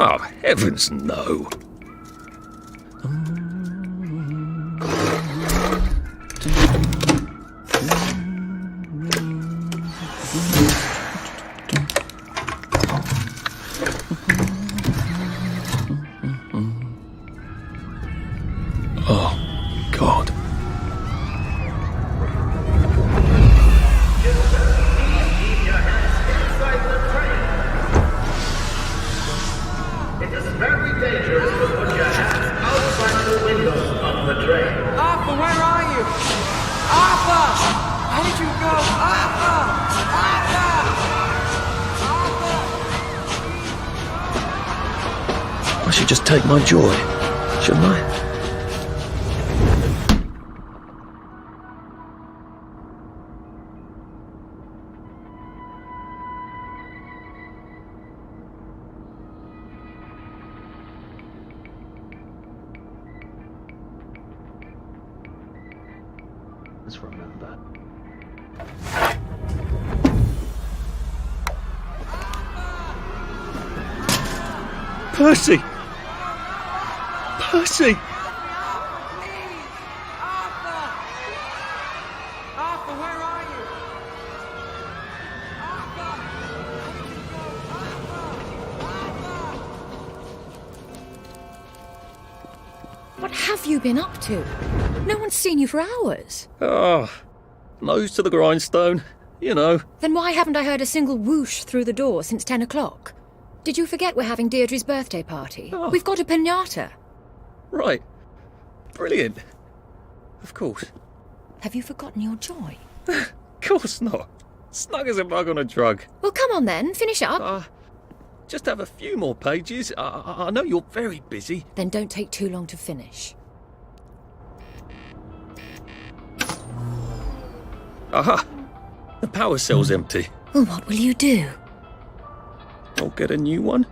Oh, heavens no. Oh, God. It is very dangerous to put your hands outside the windows of the train. Arthur, where are you? Arthur! How did you go? Arthur! Arthur! Arthur! I should just take my joy, shouldn't I? Let's remember. Percy! Percy! What have you been up to? No one's seen you for hours. Ah, nose to the grindstone, you know. Then why haven't I heard a single whoosh through the door since 10 o'clock? Did you forget we're having Deirdre's birthday party? Oh. We've got a piñata. Right. Brilliant. Of course. Have you forgotten your joy? Of course not. Snug as a bug on a drug. Well, come on then, finish up. Just have a few more pages. I know you're very busy. Then don't take too long to finish. Aha! The power cell's empty. Well, what will you do? I'll get a new one.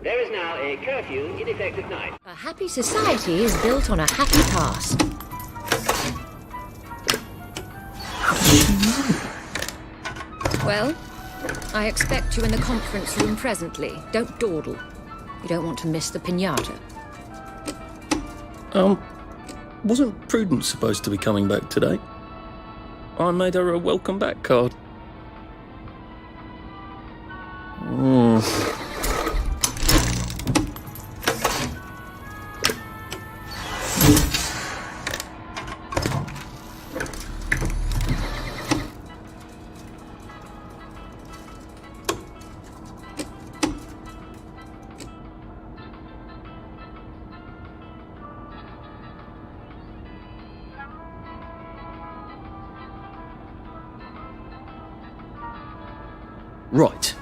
There is now a curfew in effect at night. A happy society is built on a happy past. Well, I expect you in the conference room presently. Don't dawdle. You don't want to miss the piñata. Wasn't Prudence supposed to be coming back today? I made her a welcome back card. Right.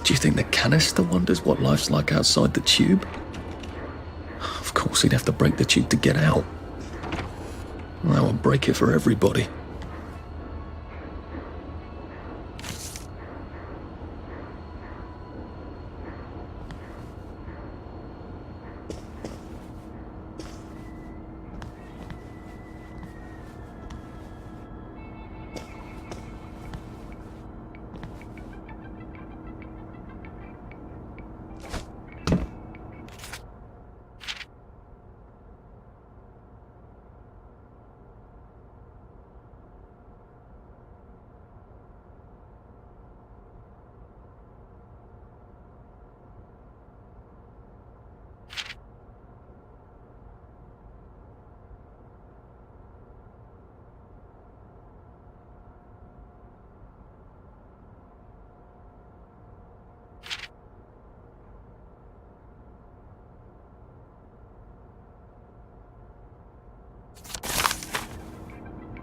Do you think the canister wonders what life's like outside the tube? Of course, he'd have to break the tube to get out. That would break it for everybody.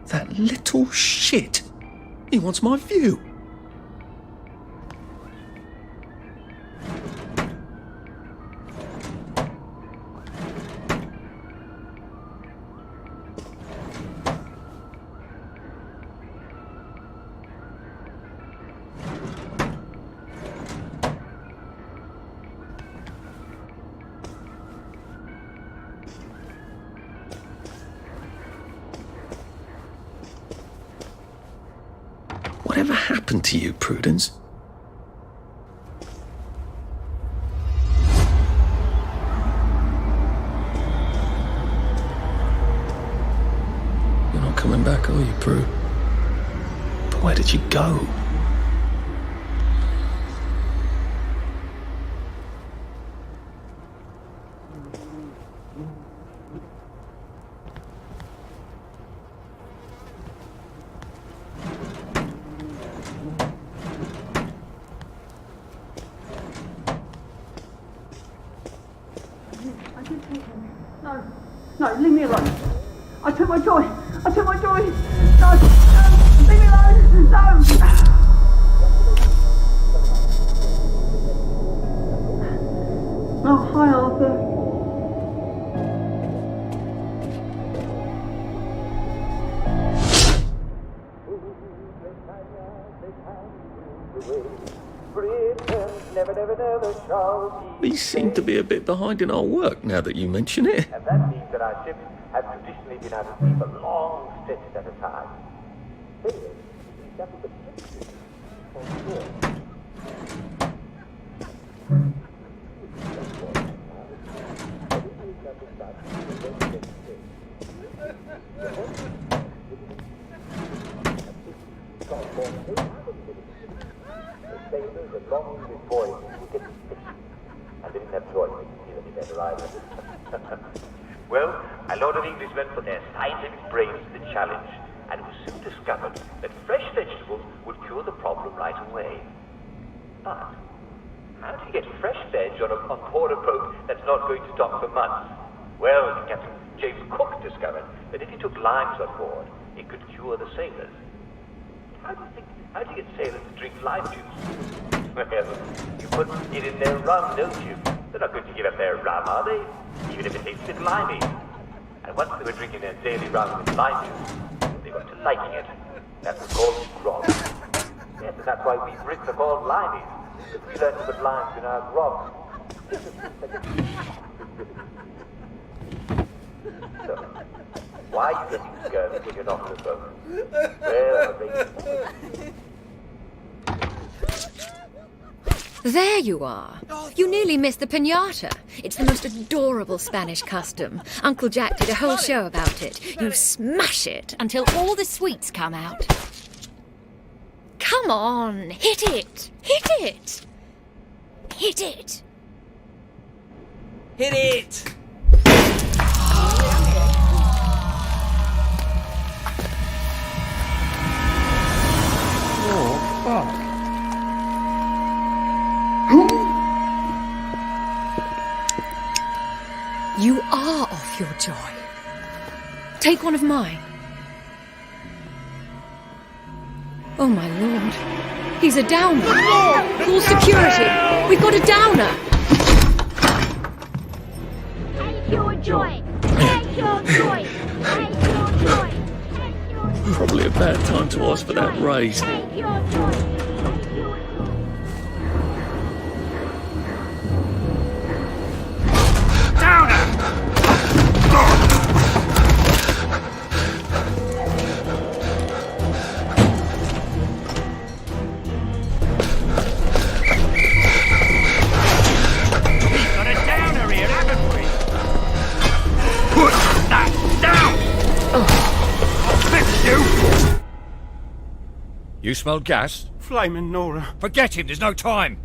That little shit! He wants my view! Whatever happened to you, Prudence? You're not coming back, are you, Prue? But where did you go? No, no, leave me alone. I took my joy. I took my joy. No, no, leave me alone. No. Oh, hi, Arthur. We seem to be a bit behind in our work now that you mention it. And that means that our ships have traditionally been out at sea for long stretches at a time. Anyway, we settled the the sailors are longing this voyage to get fish, and they didn't have choice either in their arrival. Well, a lot of Englishmen put their scientific brains to the challenge, and it was soon discovered that fresh vegetables would cure the problem right away. But how do you get fresh veg on board a boat that's not going to dock for months? Well, Captain James Cook discovered that if he took limes on board, it could cure the sailors. How do you get sailors to drink lime juice? Well, you put it in their rum, don't you? They're not going to give up their rum, are they? Even if it tastes a bit limey. And once they were drinking their daily rum with lime juice, they got to liking it. That was called grog. Yes, and that's why we Brits are called limeys. Because we learned to put limes in our grog. So, why are you getting scurvy when you're not on the boat? Well, There you are. You nearly missed the piñata. It's the most adorable Spanish custom. Uncle Jack did a whole show about it. You smash it until all the sweets come out. Come on, hit it! Hit it! Hit it! Hit it! Oh, fuck. You are off your joy. Take one of mine. Oh, my lord. He's a downer. Call security. We've got a downer. Take your joy. Take your joy. Take your joy. Take your joy. Probably a bad time to ask for that raise. Take your joy. You smelled gas? Flaming Nora. Forget him, there's no time.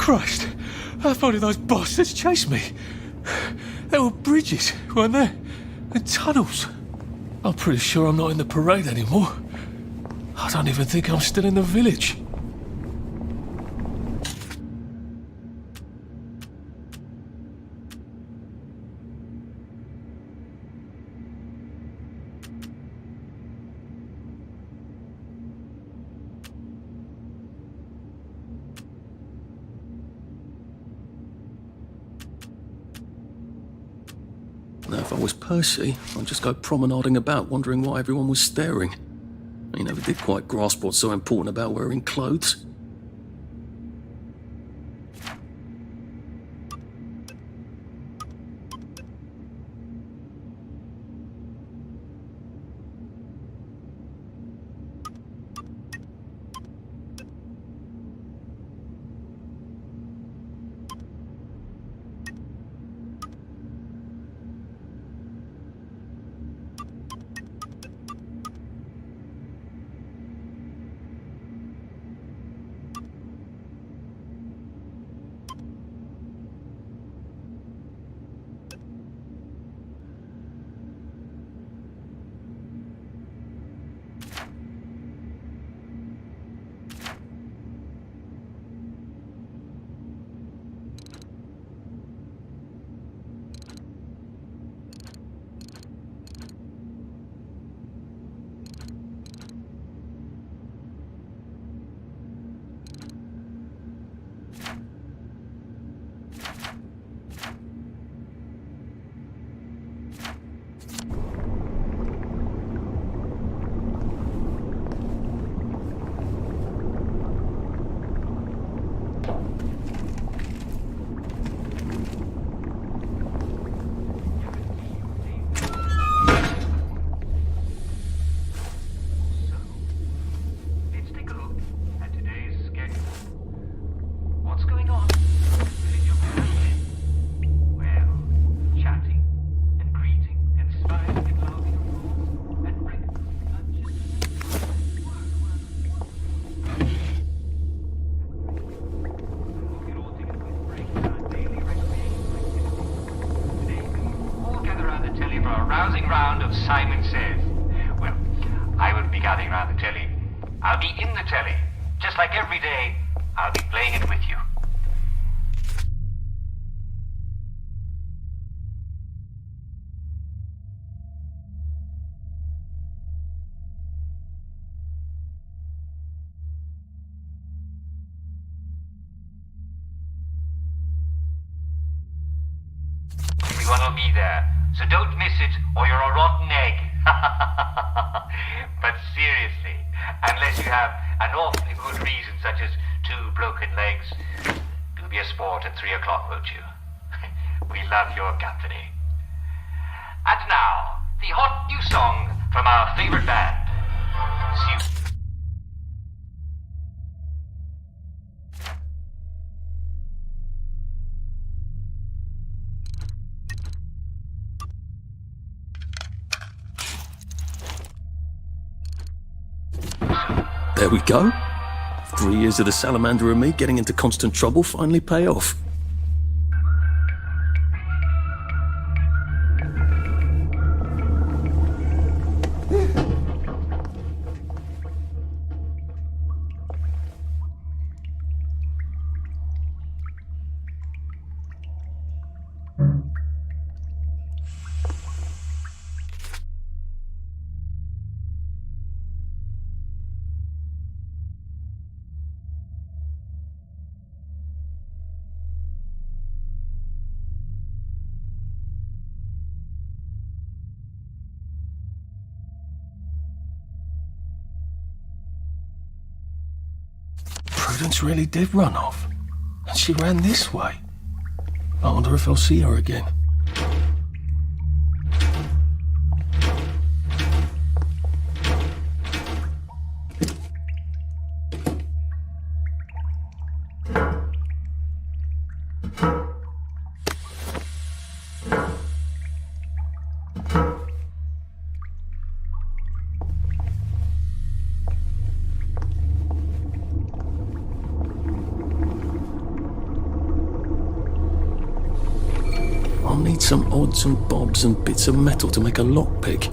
Christ! How far did those bastards chase me? There were bridges, weren't there? And tunnels. I'm pretty sure I'm not in the parade anymore. I don't even think I'm still in the village. Now, if I was Percy, I'd just go promenading about, wondering why everyone was staring. He never did quite grasp what's so important about wearing clothes. Round of Simon Says. Well, I won't be gathering round the telly. I'll be in the telly. Just like every day, I'll be playing it with you. Everyone will be there. So don't miss it, or you're a rotten egg. But seriously, unless you have an awfully good reason, such as 2 broken legs, do be a sport at 3 o'clock, won't you? We love your company. And now, the hot new song from our favorite band, Zoo. There we go. 3 years of the salamander and me getting into constant trouble finally pay off. Prudence really did run off. And she ran this way. I wonder if I'll see her again. I'll need some odds and bobs and bits of metal to make a lockpick.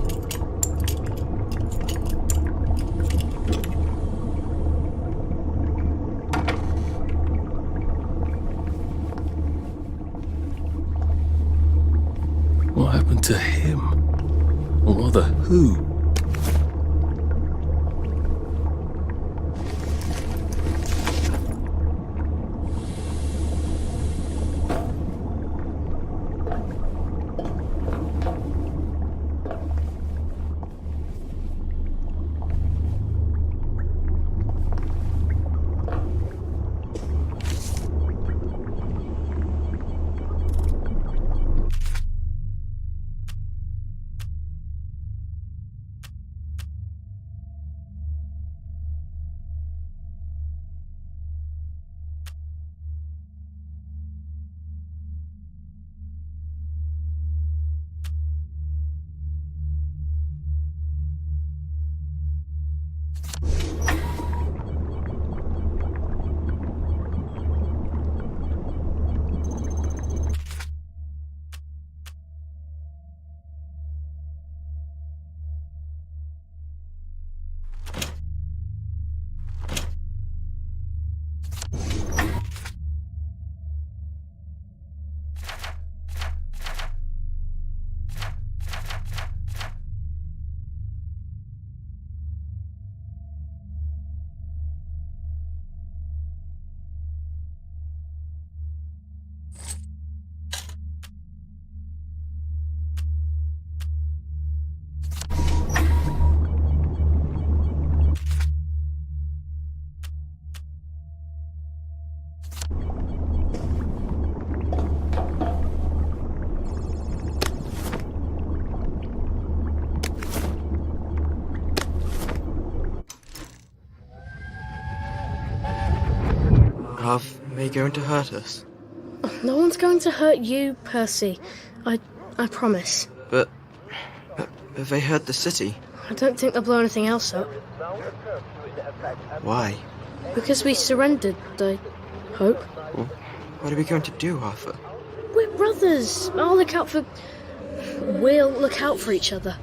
What happened to him? Or rather, who? Are they going to hurt us? No one's going to hurt you, Percy. I promise. But have they hurt the city? I don't think they'll blow anything else up. Why? Because we surrendered, I hope. Well, what are we going to do, Arthur? We're brothers. We'll look out for each other.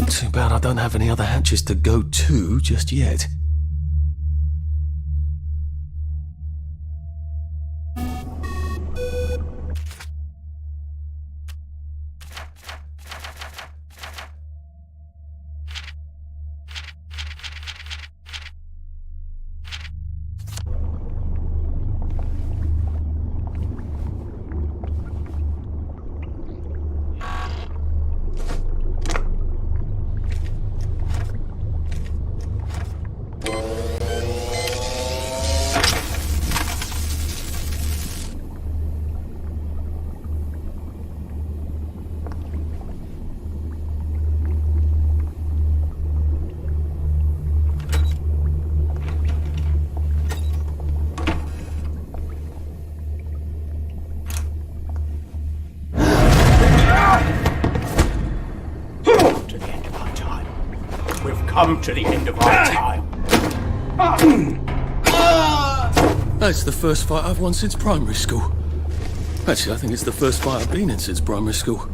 Too bad I don't have any other hatches to go to just yet. Come to the end of our time. That's the first fight I've won since primary school. Actually, I think it's the first fight I've been in since primary school.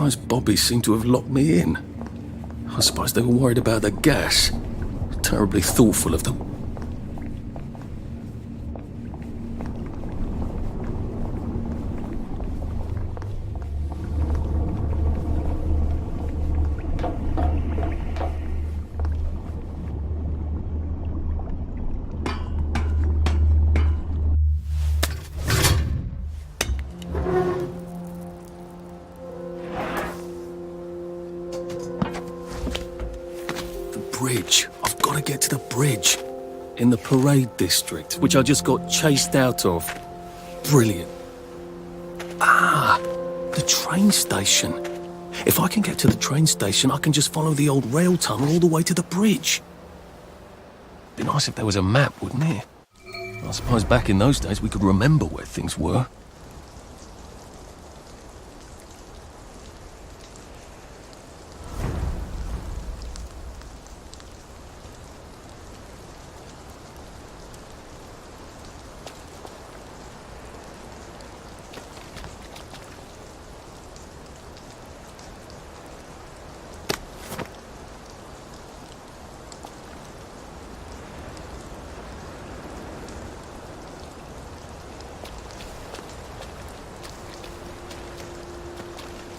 Those bobbies seem to have locked me in. I suppose they were worried about the gas. Terribly thoughtful of them. Bridge. I've got to get to the bridge. In the parade district, which I just got chased out of. Brilliant. Ah, the train station. If I can get to the train station, I can just follow the old rail tunnel all the way to the bridge. Be nice if there was a map, wouldn't it? I suppose back in those days we could remember where things were.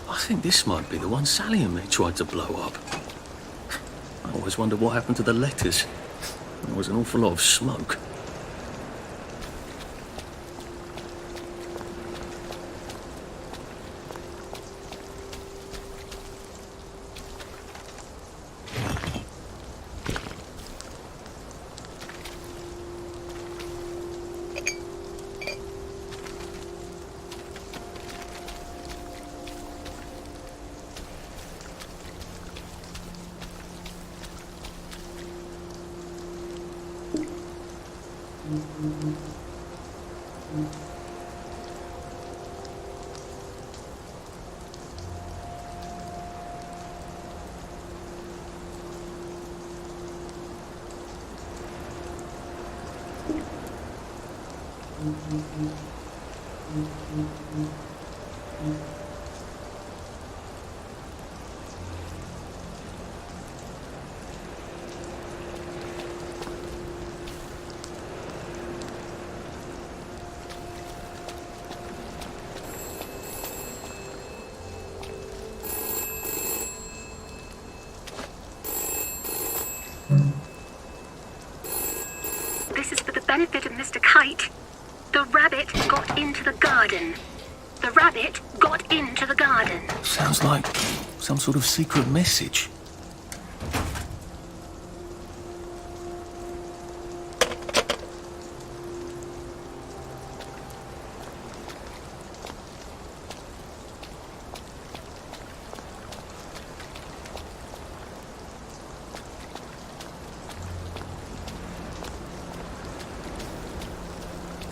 I think this might be the one Sally and me tried to blow up. I always wondered what happened to the letters. There was an awful lot of smoke. This is for the benefit of Mr. Kite. The rabbit got into the garden. The rabbit got into the garden. Sounds like some sort of secret message.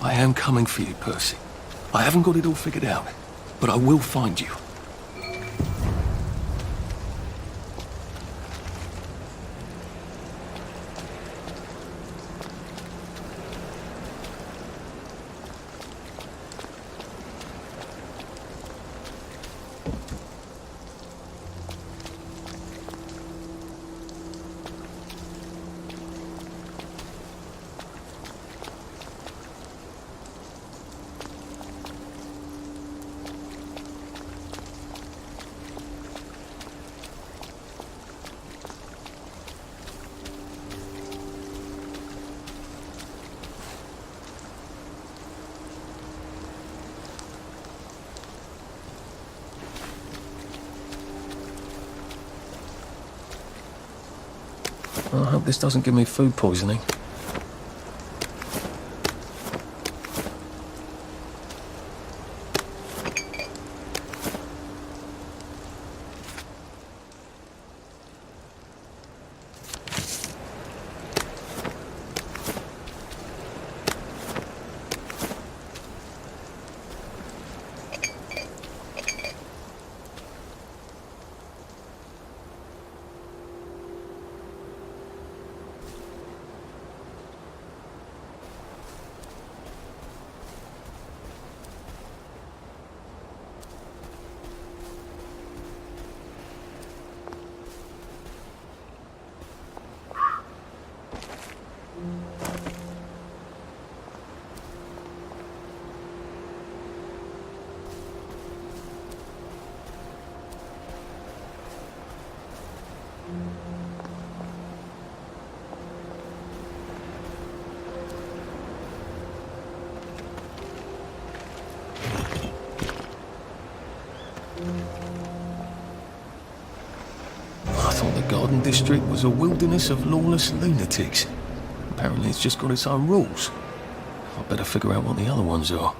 I am coming for you, Percy. I haven't got it all figured out, but I will find you. I hope this doesn't give me food poisoning. I thought the Garden District was a wilderness of lawless lunatics. Apparently it's just got its own rules. I better figure out what the other ones are.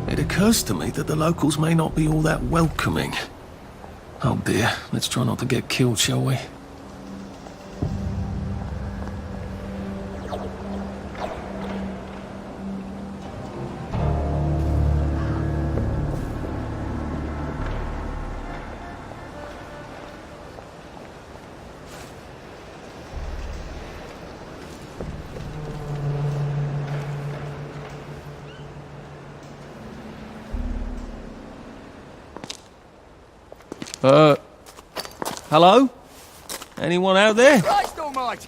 It occurs to me that the locals may not be all that welcoming. Oh dear, let's try not to get killed, shall we? Hello? Anyone out there? Christ almighty!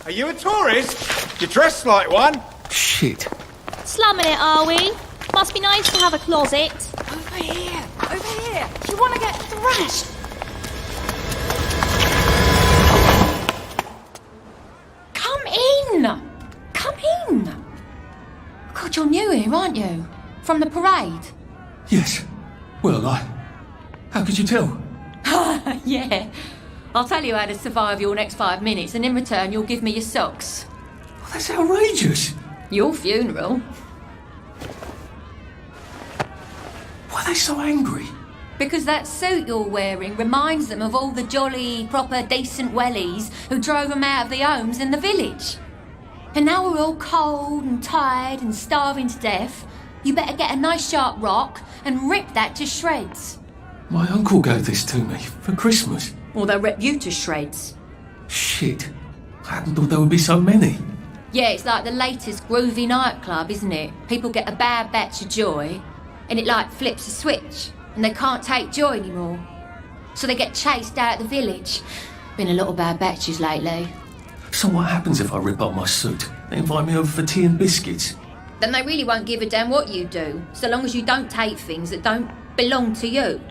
Are you a tourist? You're dressed like one. Shit. Slumming it, are we? Must be nice to have a closet. Over here! Over here! Do you want to get thrashed? Come in! Come in! God, you're new here, aren't you? From the parade? Yes. Well, how could you tell? Yeah. I'll tell you how to survive your next 5 minutes, and in return you'll give me your socks. Well, that's outrageous. Your funeral. Why are they so angry? Because that suit you're wearing reminds them of all the jolly, proper, decent wellies who drove them out of their homes in the village. And now we're all cold and tired and starving to death. You better get a nice sharp rock and rip that to shreds. My uncle gave this to me for Christmas. Or they'll rip you to shreds. Shit. I hadn't thought there would be so many. Yeah, it's like the latest groovy nightclub, isn't it? People get a bad batch of joy, and it like flips a switch, and they can't take joy anymore. So they get chased out of the village. Been a lot of bad batches lately. So what happens if I rip up my suit? They invite me over for tea and biscuits. Then they really won't give a damn what you do, so long as you don't take things that don't belong to you.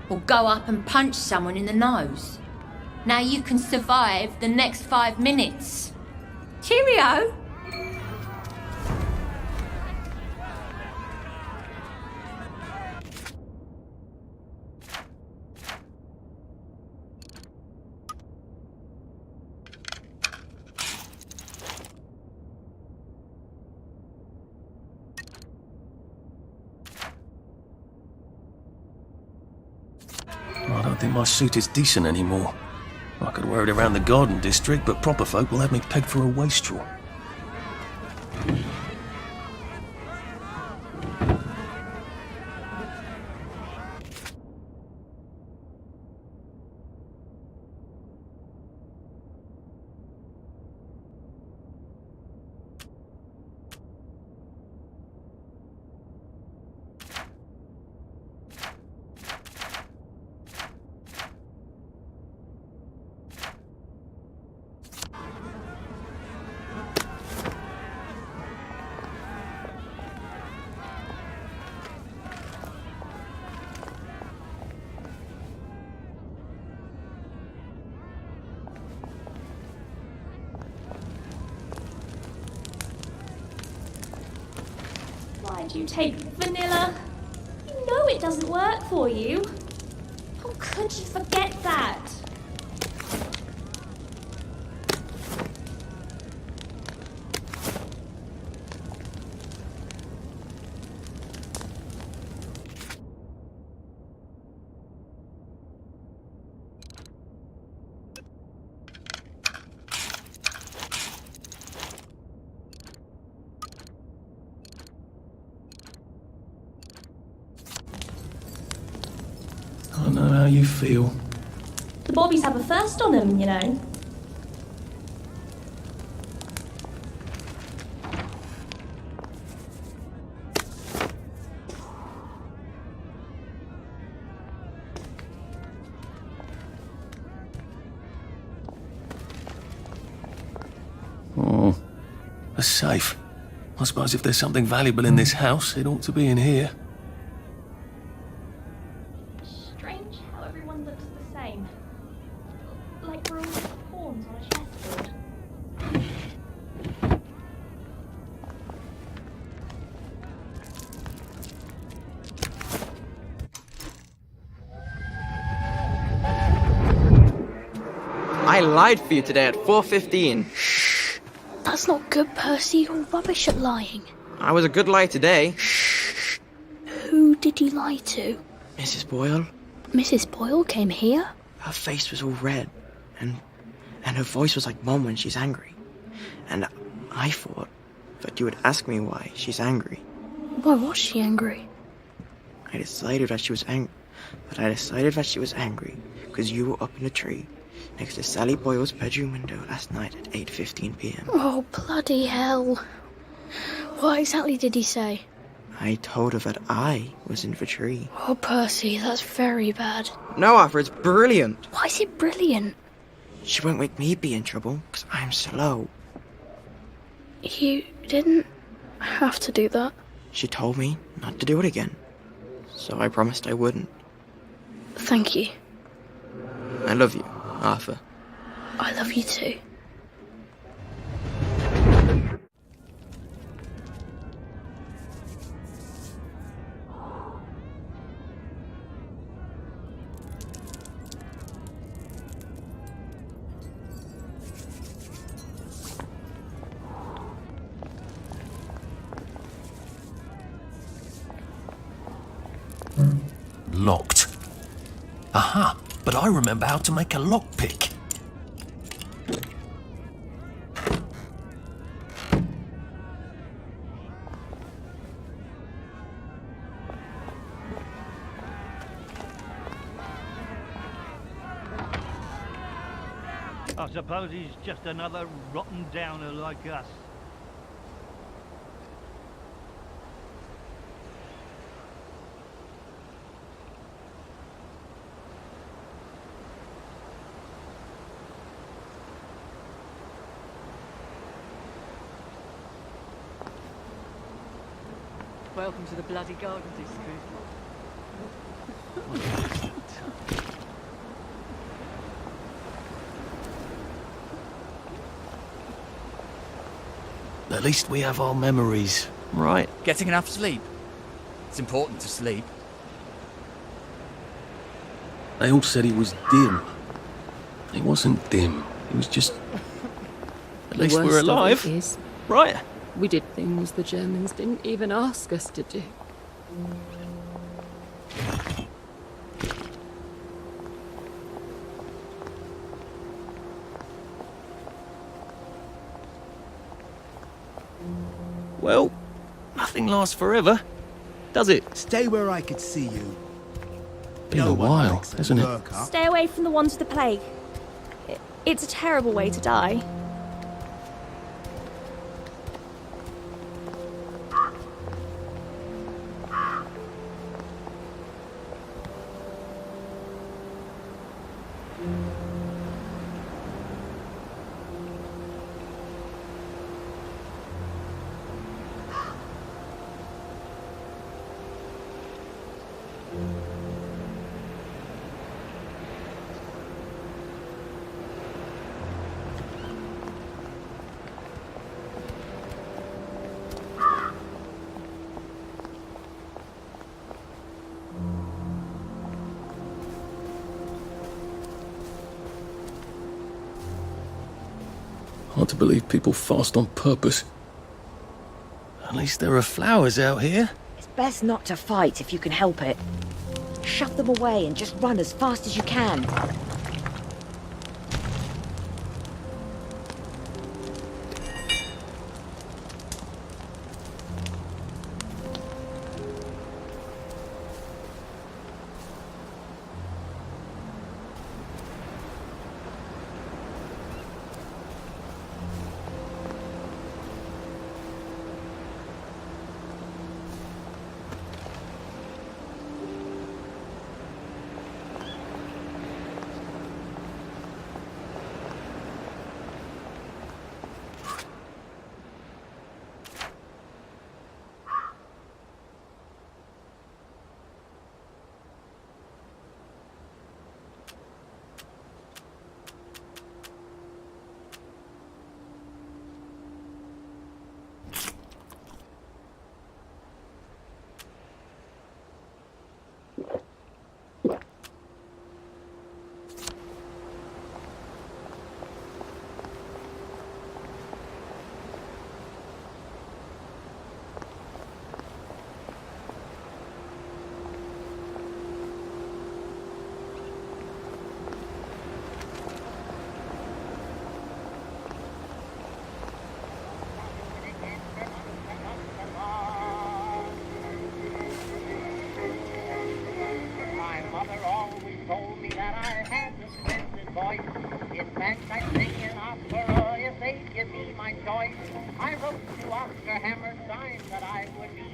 Or go up and punch someone in the nose. Now you can survive the next 5 minutes. Cheerio! I don't think my suit is decent anymore. I could wear it around the Garden District, but proper folk will have me pegged for a wastrel. would you take vanilla? You know it doesn't work for you. How could you forget that? I know how you feel. The Bobbies have a first on them, you know. Oh, a safe. I suppose if there's something valuable in this house, it ought to be in here. Strange how everyone looks the same. Like we're all pawns on a chessboard. I lied for you today at 4:15. That's not good, Percy. You're rubbish at lying. I was a good lie today. Who did you lie to? Mrs. Boyle, Mrs. Boyle came here? her face was all red, and her voice was like Mom when she's angry. And I thought that you would ask me why she's angry. Why was she angry? I decided that she was angry because you were up in a tree next to Sally Boyle's bedroom window last night at 8:15 p.m. Oh, bloody hell. What exactly did he say? I told her that I was in the tree. Oh, Percy, that's very bad. No, Arthur, it's brilliant. Why is it brilliant? She won't make me be in trouble because I'm slow. You didn't have to do that. She told me not to do it again, so I promised I wouldn't. Thank you. I love you, Arthur. I love you too. Locked. Aha, but I remember how to make a lockpick. I suppose he's just another rotten downer like us. Welcome to the bloody garden district. At least we have our memories, right? Getting enough sleep. It's important to sleep. They all said he was dim. He wasn't dim. He was just... At least we're alive, right? We did things the Germans didn't even ask us to do. Well, nothing lasts forever, does it? Stay where I could see you. Been a while, hasn't it? Stay away from the ones with the plague. It's a terrible way to die. Hard to believe people fast on purpose. At least there are flowers out here. It's best not to fight if you can help it. Shove them away and just run as fast as you can.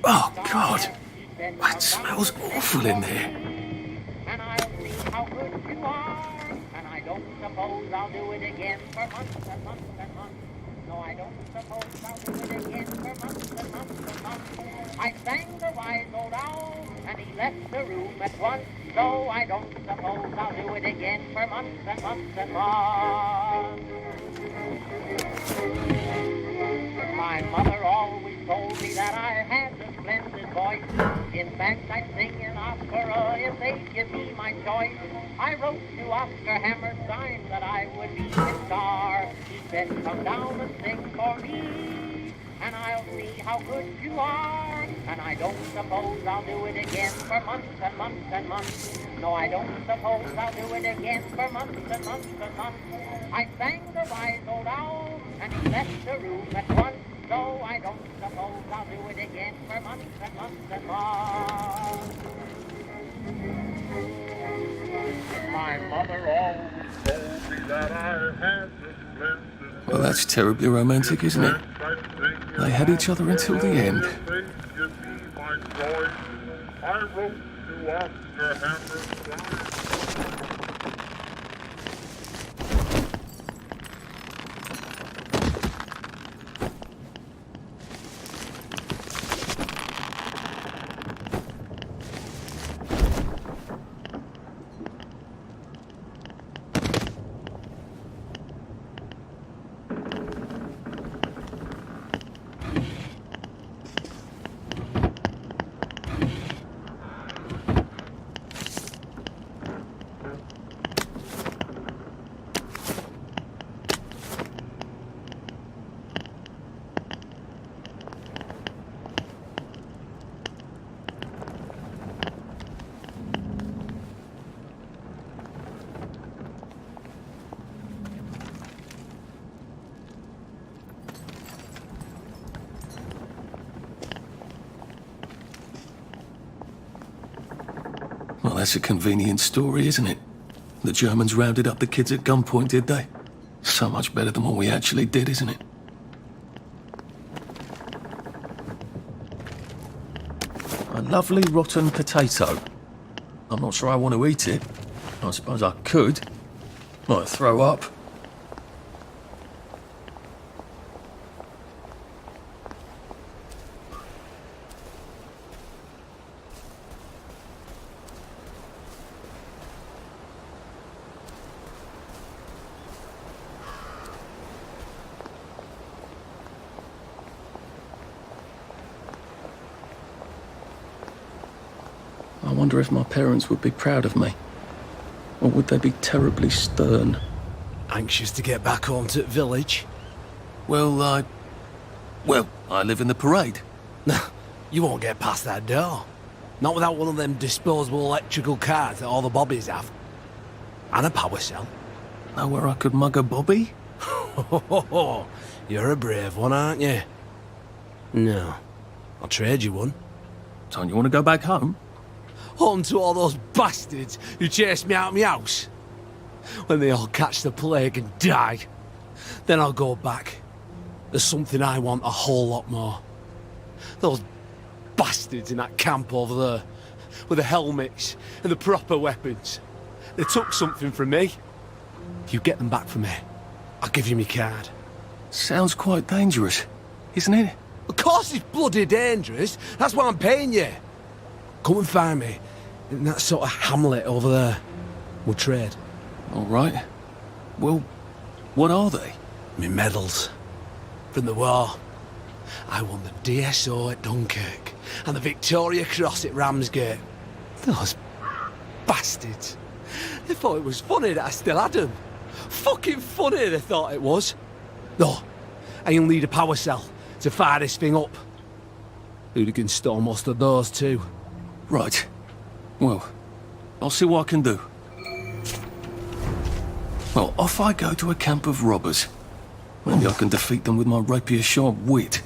Oh, God. It smells awful in there. And I'll see how good you are. And I don't suppose I'll do it again for months and months and months. No, I don't suppose I'll do it again for months and months and months. I sang the wise old owl, and he left the room at once. So I don't suppose I'll do it again for months and months and months. My mother always told me that I had a splendid voice. In fact, I'd sing an opera if they'd give me my choice. I wrote to Oscar Hammerstein that I would be his star. He said, come down and sing for me, and I'll see how good you are. And I don't suppose I'll do it again for months and months and months. No, I don't suppose I'll do it again for months and months and months. I sang the wise old owl, and he left the room at once. So I don't suppose I'll do it again for months and months and months. My mother always told me that I had a splendid. Well, that's terribly romantic, isn't it? They had each other until the end. I wrote to Oscar Hammerstein. Well, that's a convenient story, isn't it? The Germans rounded up the kids at gunpoint, did they? So much better than what we actually did, isn't it? A lovely rotten potato. I'm not sure I want to eat it. I suppose I could. Might throw up. I wonder if my parents would be proud of me. Or would they be terribly stern? Anxious to get back home to the village? Well, I live in the parade. You won't get past that door. Not without one of them disposable electrical cars that all the bobbies have. And a power cell. Know where I could mug a bobby? You're a brave one, aren't you? No. I'll trade you one. Don't you want to go back home? Home to all those bastards who chased me out of my house. When they all catch the plague and die. Then I'll go back. There's something I want a whole lot more. Those bastards in that camp over there. With the helmets and the proper weapons. They took something from me. You get them back for me. I'll give you my card. Sounds quite dangerous, isn't it? Of course it's bloody dangerous. That's why I'm paying you. Come and find me in that sort of hamlet over there. We'll trade. All right. Well, what are they? Me medals. From the war. I won the DSO at Dunkirk and the Victoria Cross at Ramsgate. Those bastards. They thought it was funny that I still had them. Fucking funny they thought it was. No, and you'll need a power cell to fire this thing up. Hooligans stole most of those too. Right. Well, I'll see what I can do. Well, off I go to a camp of robbers. Maybe I can defeat them with my rapier-sharp wit.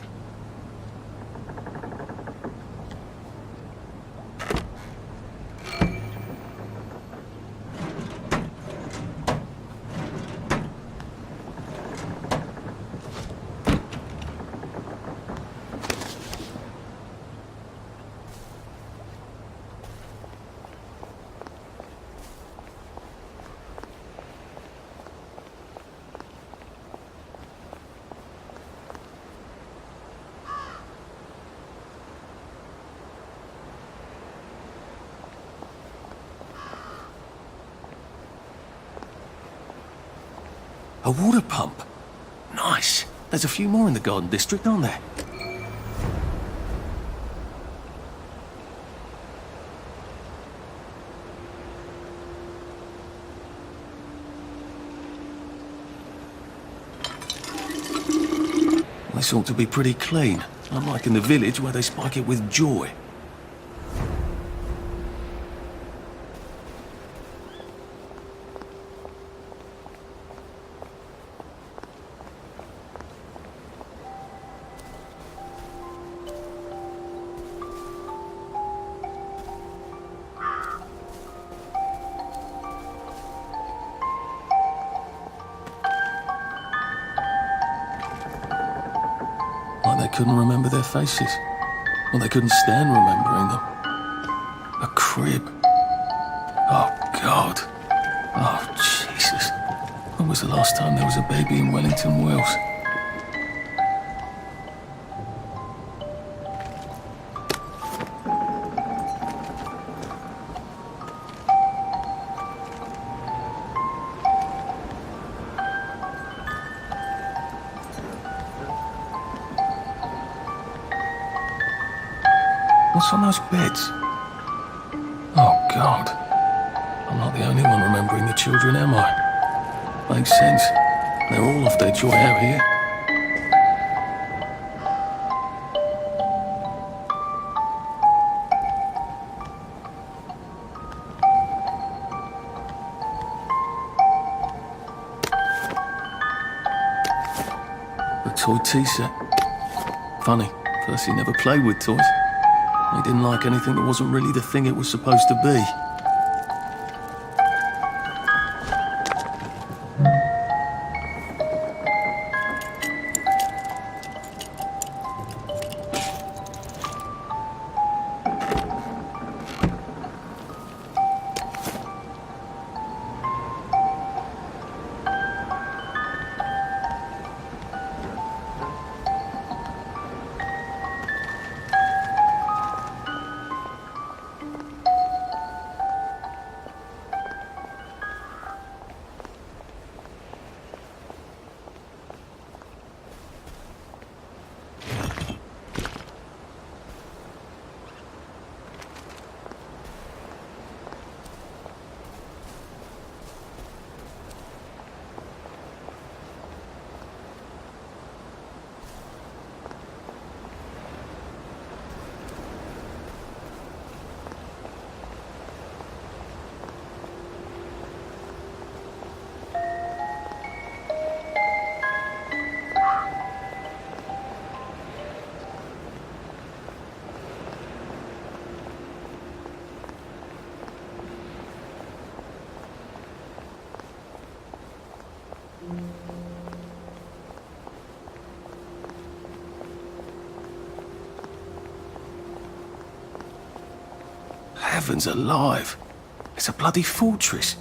A water pump. Nice. There's a few more in the Garden District, aren't there? This ought to be pretty clean, unlike in the village where they spike it with joy. They couldn't remember their faces. Or they couldn't stand remembering them. A crib. Oh, God. Oh, Jesus. When was the last time there was a baby in Wellington, Wales? What's on those beds? Oh, God. I'm not the only one remembering the children, am I? Makes sense. They're all off their joy out here. A toy tea set. Funny, Percy never played with toys. He didn't like anything that wasn't really the thing it was supposed to be. heavens alive. It's a bloody fortress.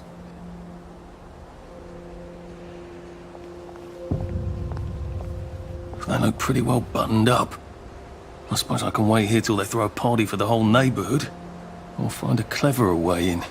They look pretty well buttoned up. I suppose I can wait here till they throw a party for the whole neighborhood, or find a cleverer way in.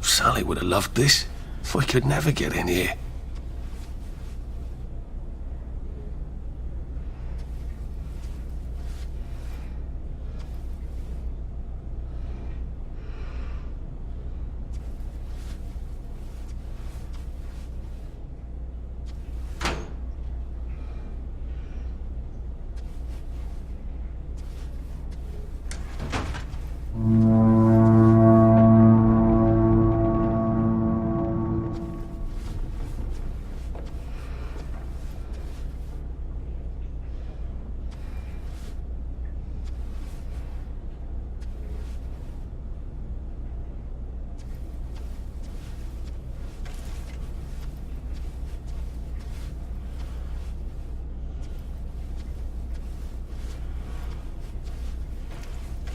Sally would have loved this. We could never get in here.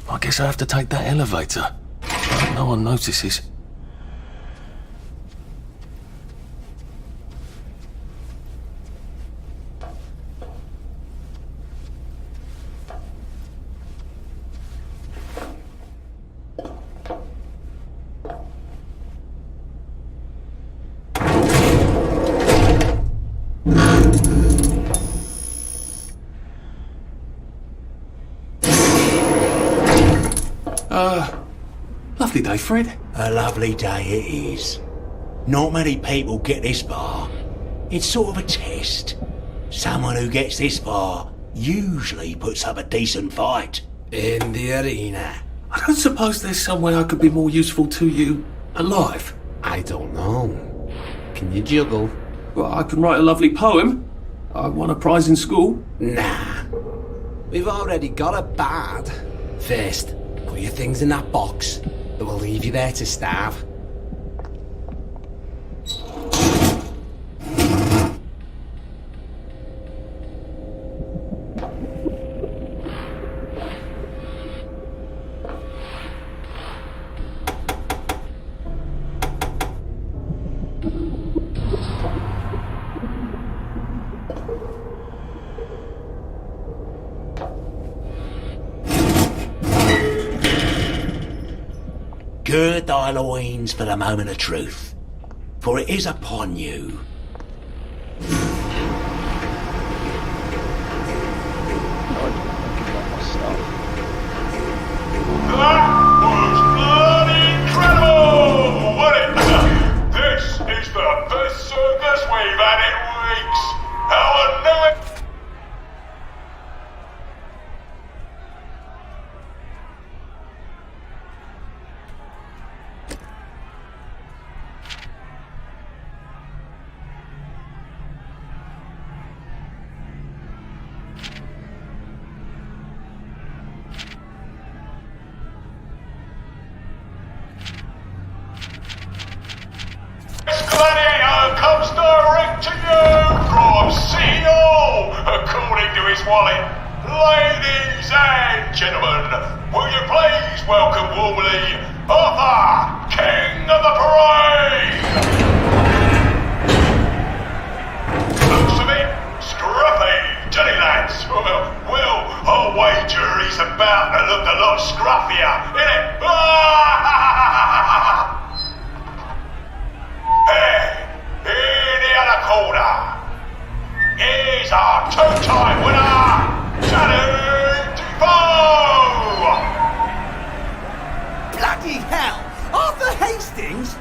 I guess I have to take that elevator. No one notices. Lovely day, Fred. A lovely day it is. Not many people get this far. It's sort of a test. Someone who gets this far usually puts up a decent fight. In the arena. I don't suppose there's some way I could be more useful to you alive. I don't know. Can you juggle? Well, I can write a lovely poem. I won a prize in school. Nah. We've already got a bard. First, put your things in that box. That will leave you there to starve. Gird thy loins for the moment of truth, for it is upon you. That was bloody incredible, wasn't it? This is the best circus we've had in weeks. How on earth? his wallet. Ladies and gentlemen, will you please welcome warmly Arthur, King of the Parade! Looks a bit scruffy, doesn't he, lads? Well, I'll wager he's about to look a lot scruffier, innit? Hey, in the other corner, is our two-time winner, Danny Defoe! Bloody hell! Arthur Hastings?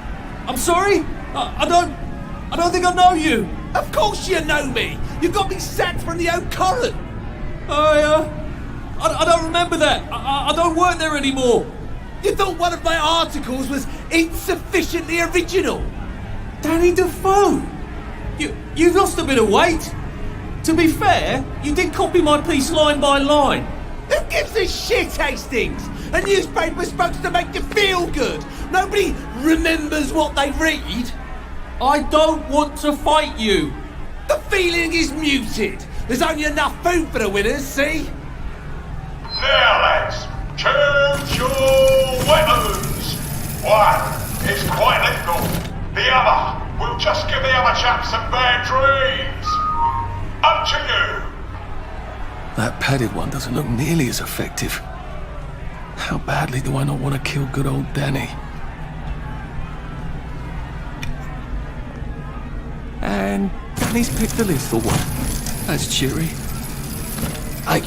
I'm sorry? I don't think I know you. Of course you know me. You got me sacked from the Oak Current. I don't remember that. I don't work there anymore. You thought one of my articles was insufficiently original? Danny Defoe? You've lost a bit of weight. To be fair, you did copy my piece line by line. Who gives a shit, Hastings? A newspaper's supposed to make you feel good. Nobody remembers what they read. I don't want to fight you. The feeling is muted. There's only enough food for the winners, see? Now, lads, choose your weapons. One is quite lethal. The other will just give the other chap some bad dreams. Up to you. That padded one doesn't look nearly as effective. How badly do I not want to kill good old Danny? And Danny's picked the lethal one. That's cheery. Hey,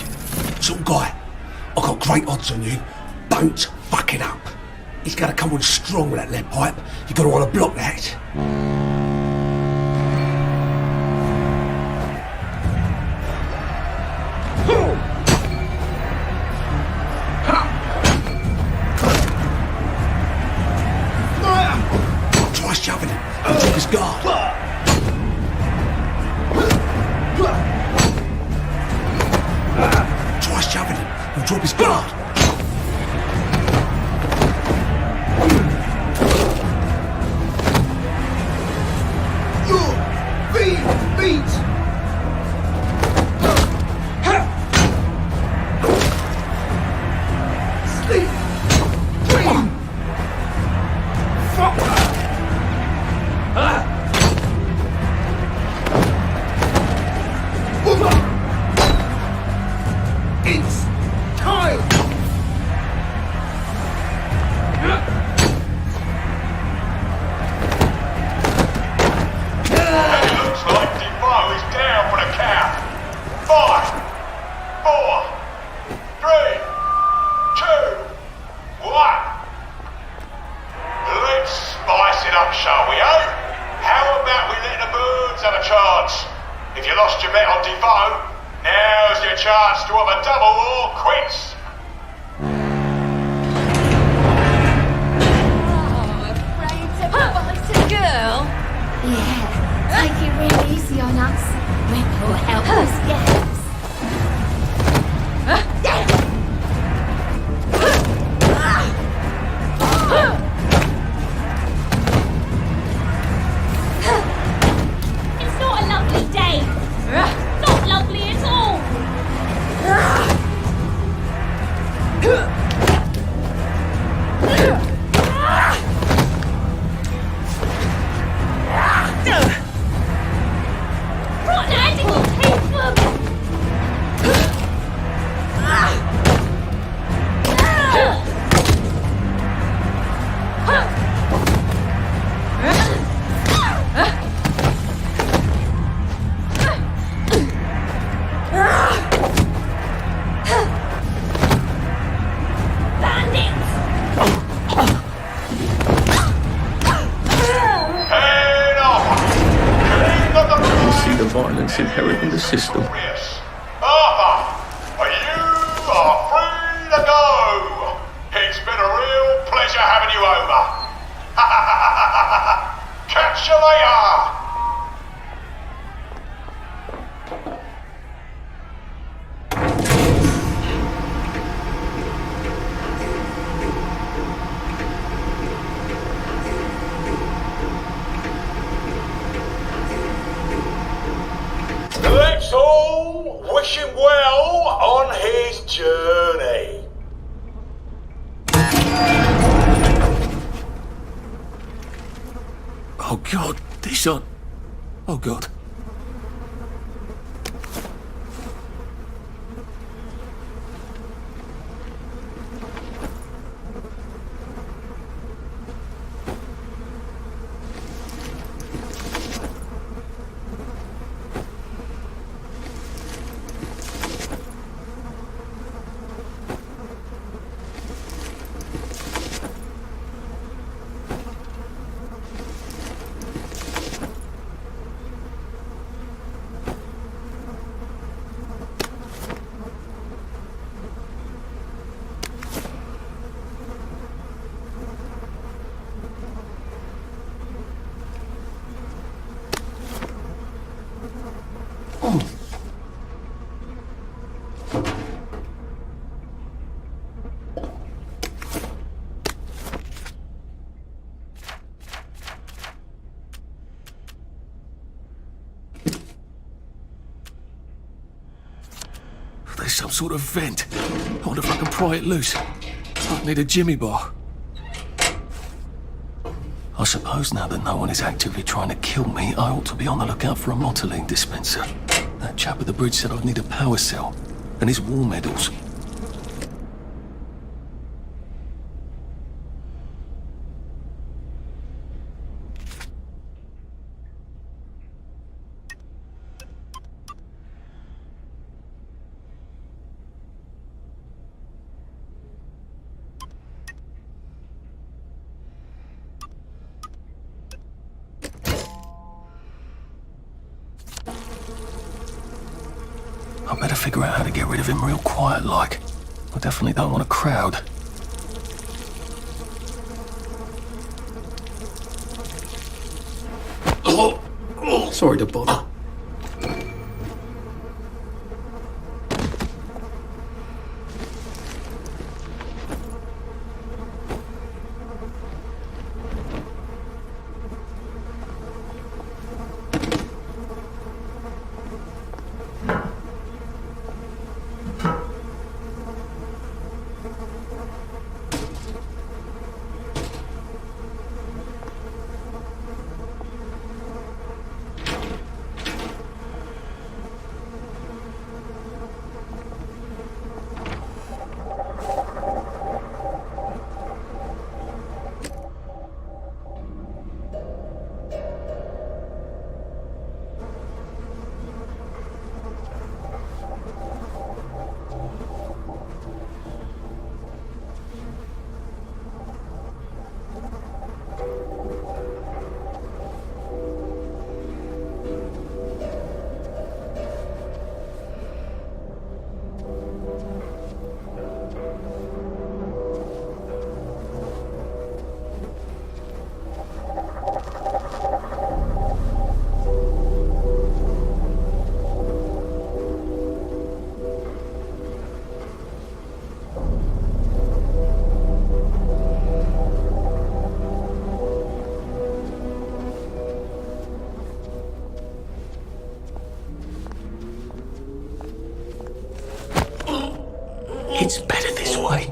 some guy, I got great odds on you. Don't fuck it up. He's gonna come on strong with that lead pipe. You're gonna want to block that. Try shoving him. He'll drop his guard. Try shoving him. He'll drop his guard. Inherent in the system. Arthur, you are free to go. It's been a real pleasure having you over. Catch you later. Let's all wish him well. journey. Oh God, this on. Oh God. There's some sort of vent. I wonder if I can pry it loose. I need a jimmy bar. I suppose now that no one is actively trying to kill me, I ought to be on the lookout for a motoline dispenser. That chap at the bridge said I'd need a power cell, and his war medals. I better figure out how to get rid of him real quiet-like. I definitely don't want a crowd. Oh, sorry to bother. It's better this way.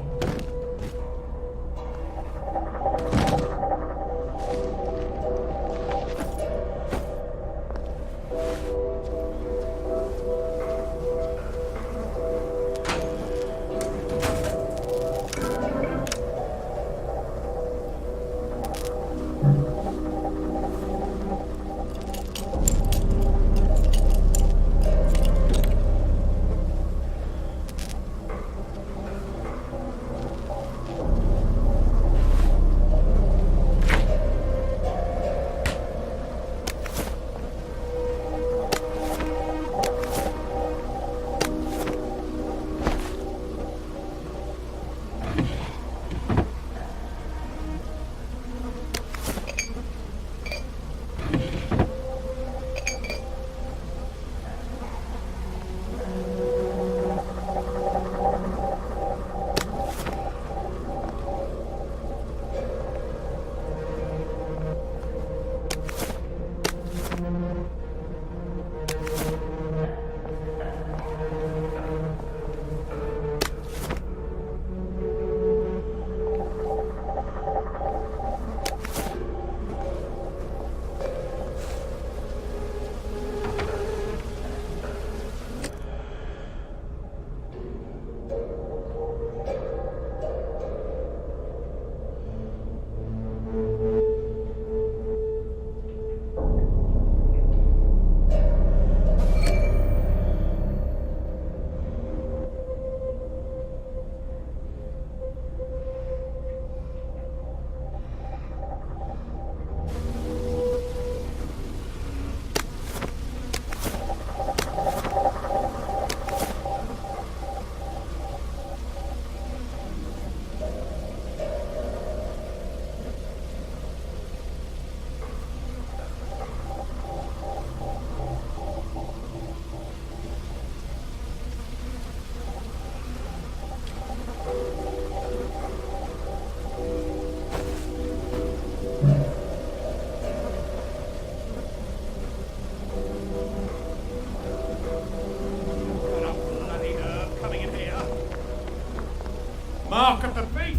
bulk of the beat.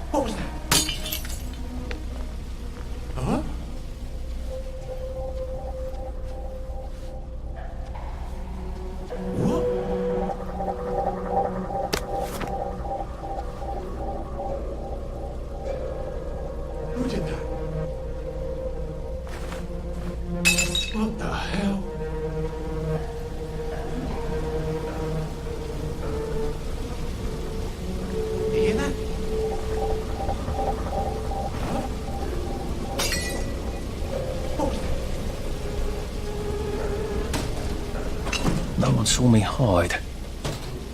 What was that? Huh? What? Who did that? What the hell? You hear that? No one saw me hide.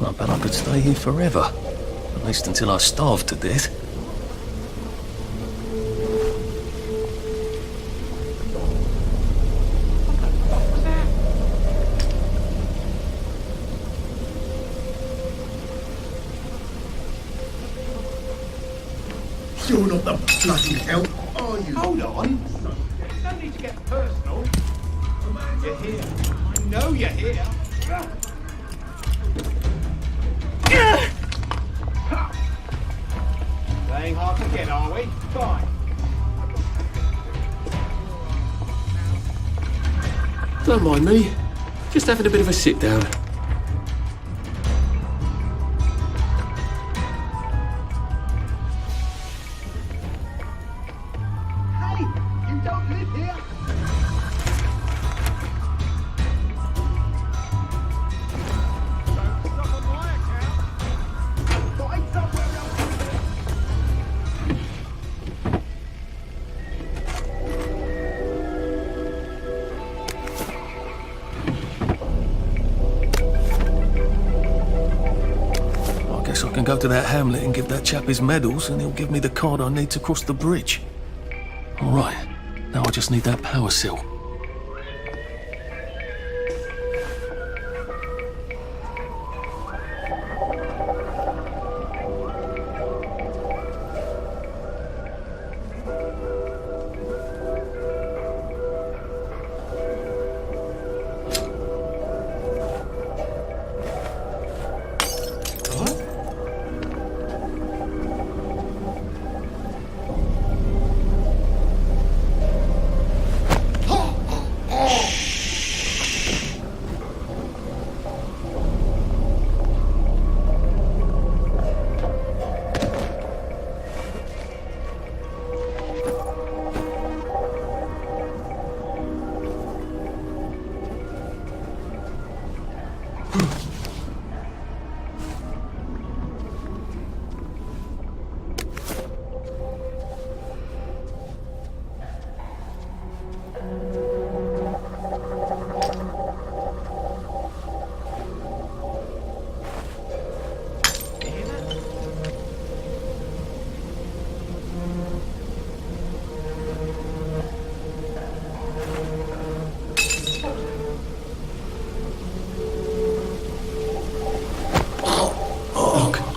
I bet I could stay here forever. At least until I starved to death. You're not the bloody help, are you? Hold on. No need to get personal. You're here. I know you're here. Playing hard to get, are we? Fine. Don't mind me. Just having a bit of a sit down. Hey, you don't live here. I can go to that hamlet and give that chap his medals, and he'll give me the card I need to cross the bridge. All right, now I just need that power cell.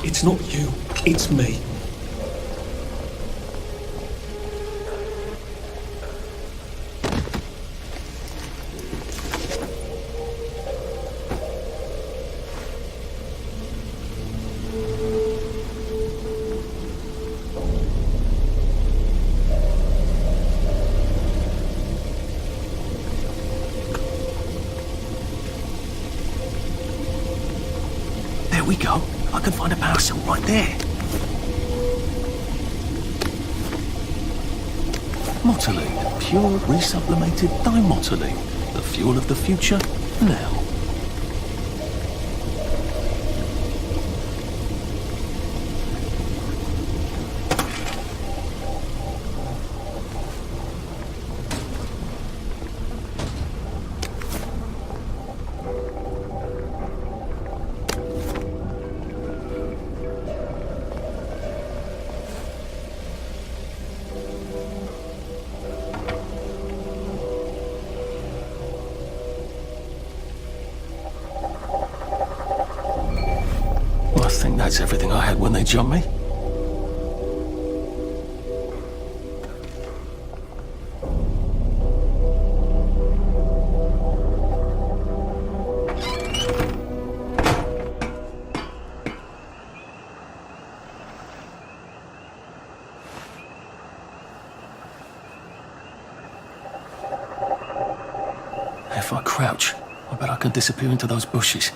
It's not you, it's me. kind of power cell right there. Motoline, pure resublimated dimotoline. The fuel of the future, now. I think that's everything I had when they jumped me. If I crouch, I bet I can disappear into those bushes.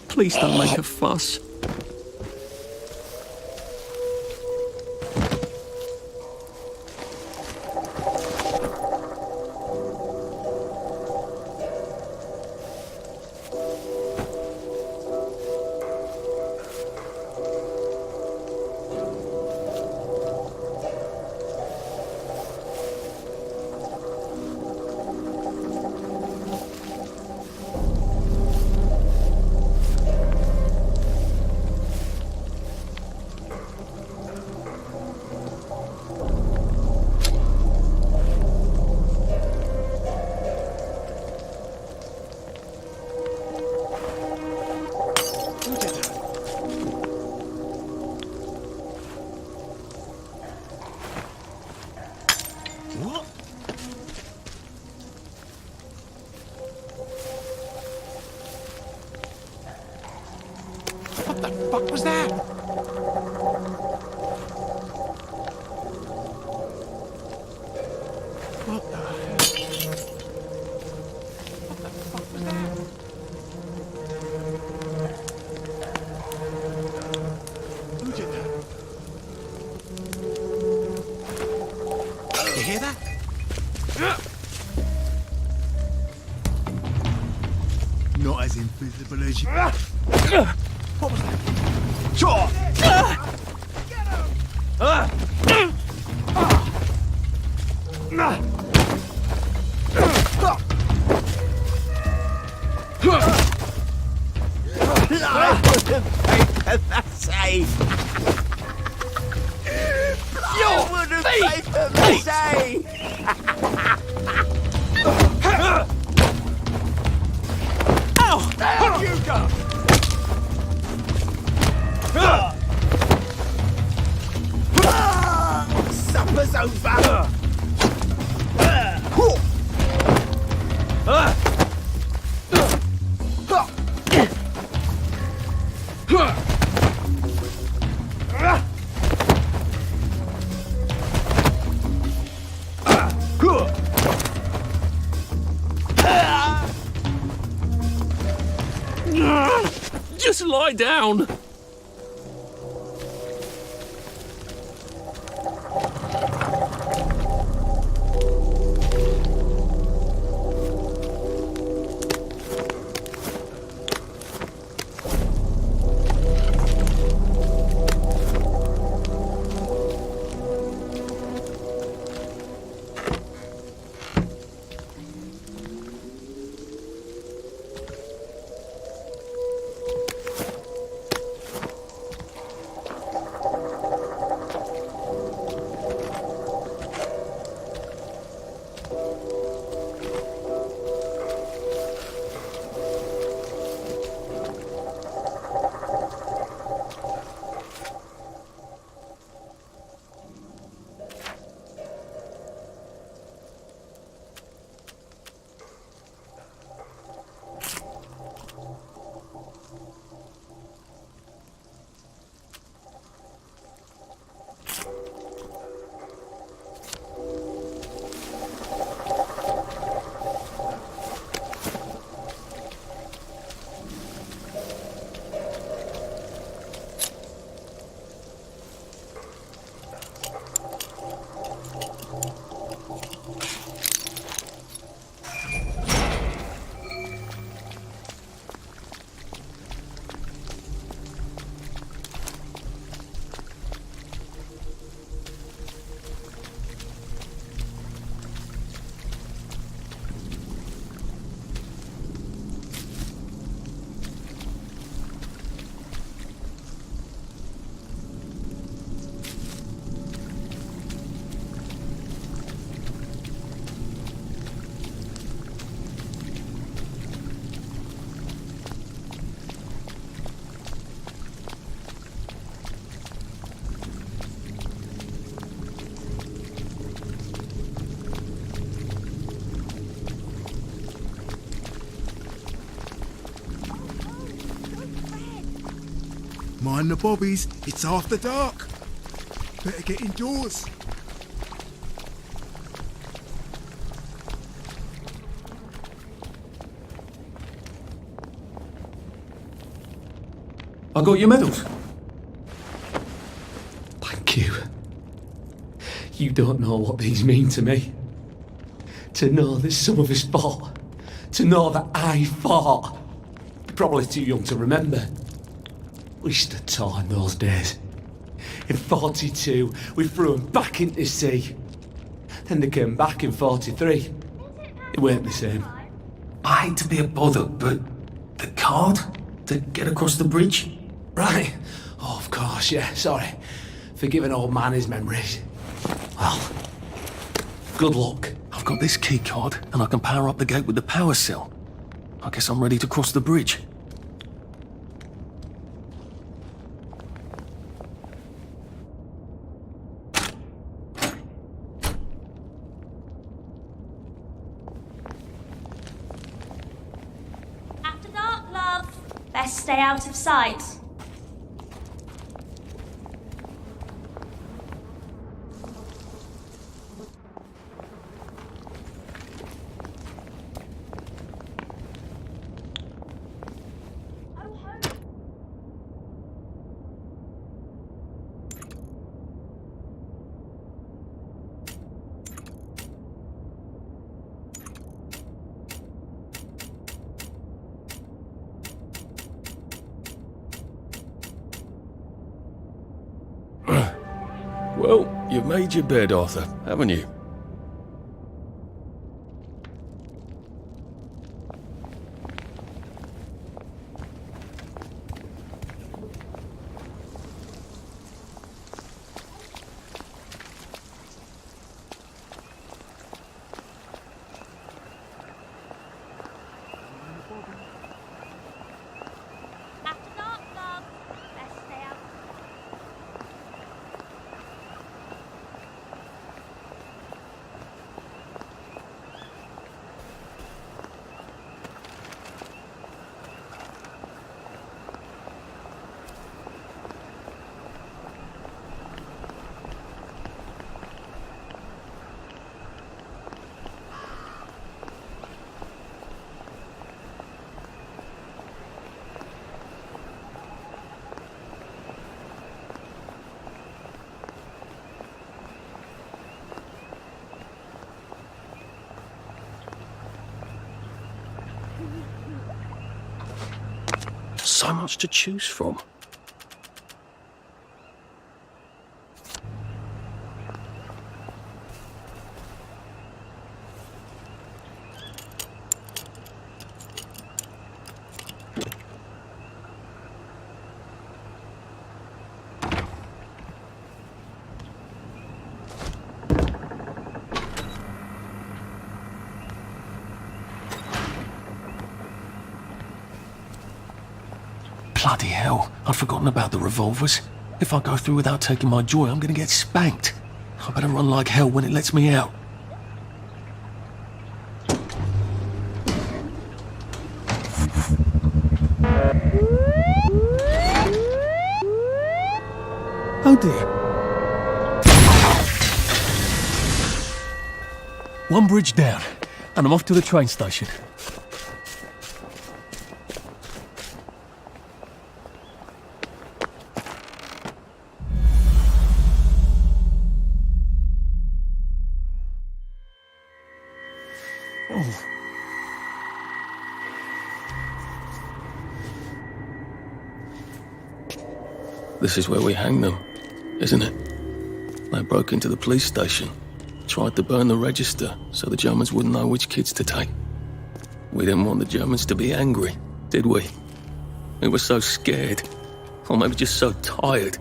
Please don't make a fuss. What the fuck was that? What the hell? What the fuck was that? Who did that? You hear that? Not as invisible as you. What was that? Sure! Supper's over! Just lie down. Mind the bobbies, it's after dark. Better get indoors. I got your medals. Thank you. You don't know what these mean to me. To know that some of us fought. To know that I fought. You're probably too young to remember. We stood tall in those days. In 42, we threw them back into the sea. Then they came back in 43. It weren't the same. I hate to be a bother, but the card to get across the bridge? Right. Oh, of course, yeah, sorry. Forgive an old man his memories. Well, good luck. I've got this key card, and I can power up the gate with the power cell. I guess I'm ready to cross the bridge. After dark, love. Best stay out of sight. Well, you've made your bed, Arthur, haven't you? After dark, love. Best stay out. So much to choose from. Bloody hell, I'd forgotten about the revolvers. If I go through without taking my joy, I'm gonna get spanked. I better run like hell when it lets me out. Oh dear. One bridge down, and I'm off to the train station. This is where we hang them, isn't it? They broke into the police station, tried to burn the register so the Germans wouldn't know which kids to take. We didn't want the Germans to be angry, did we? We were so scared, or maybe just so tired,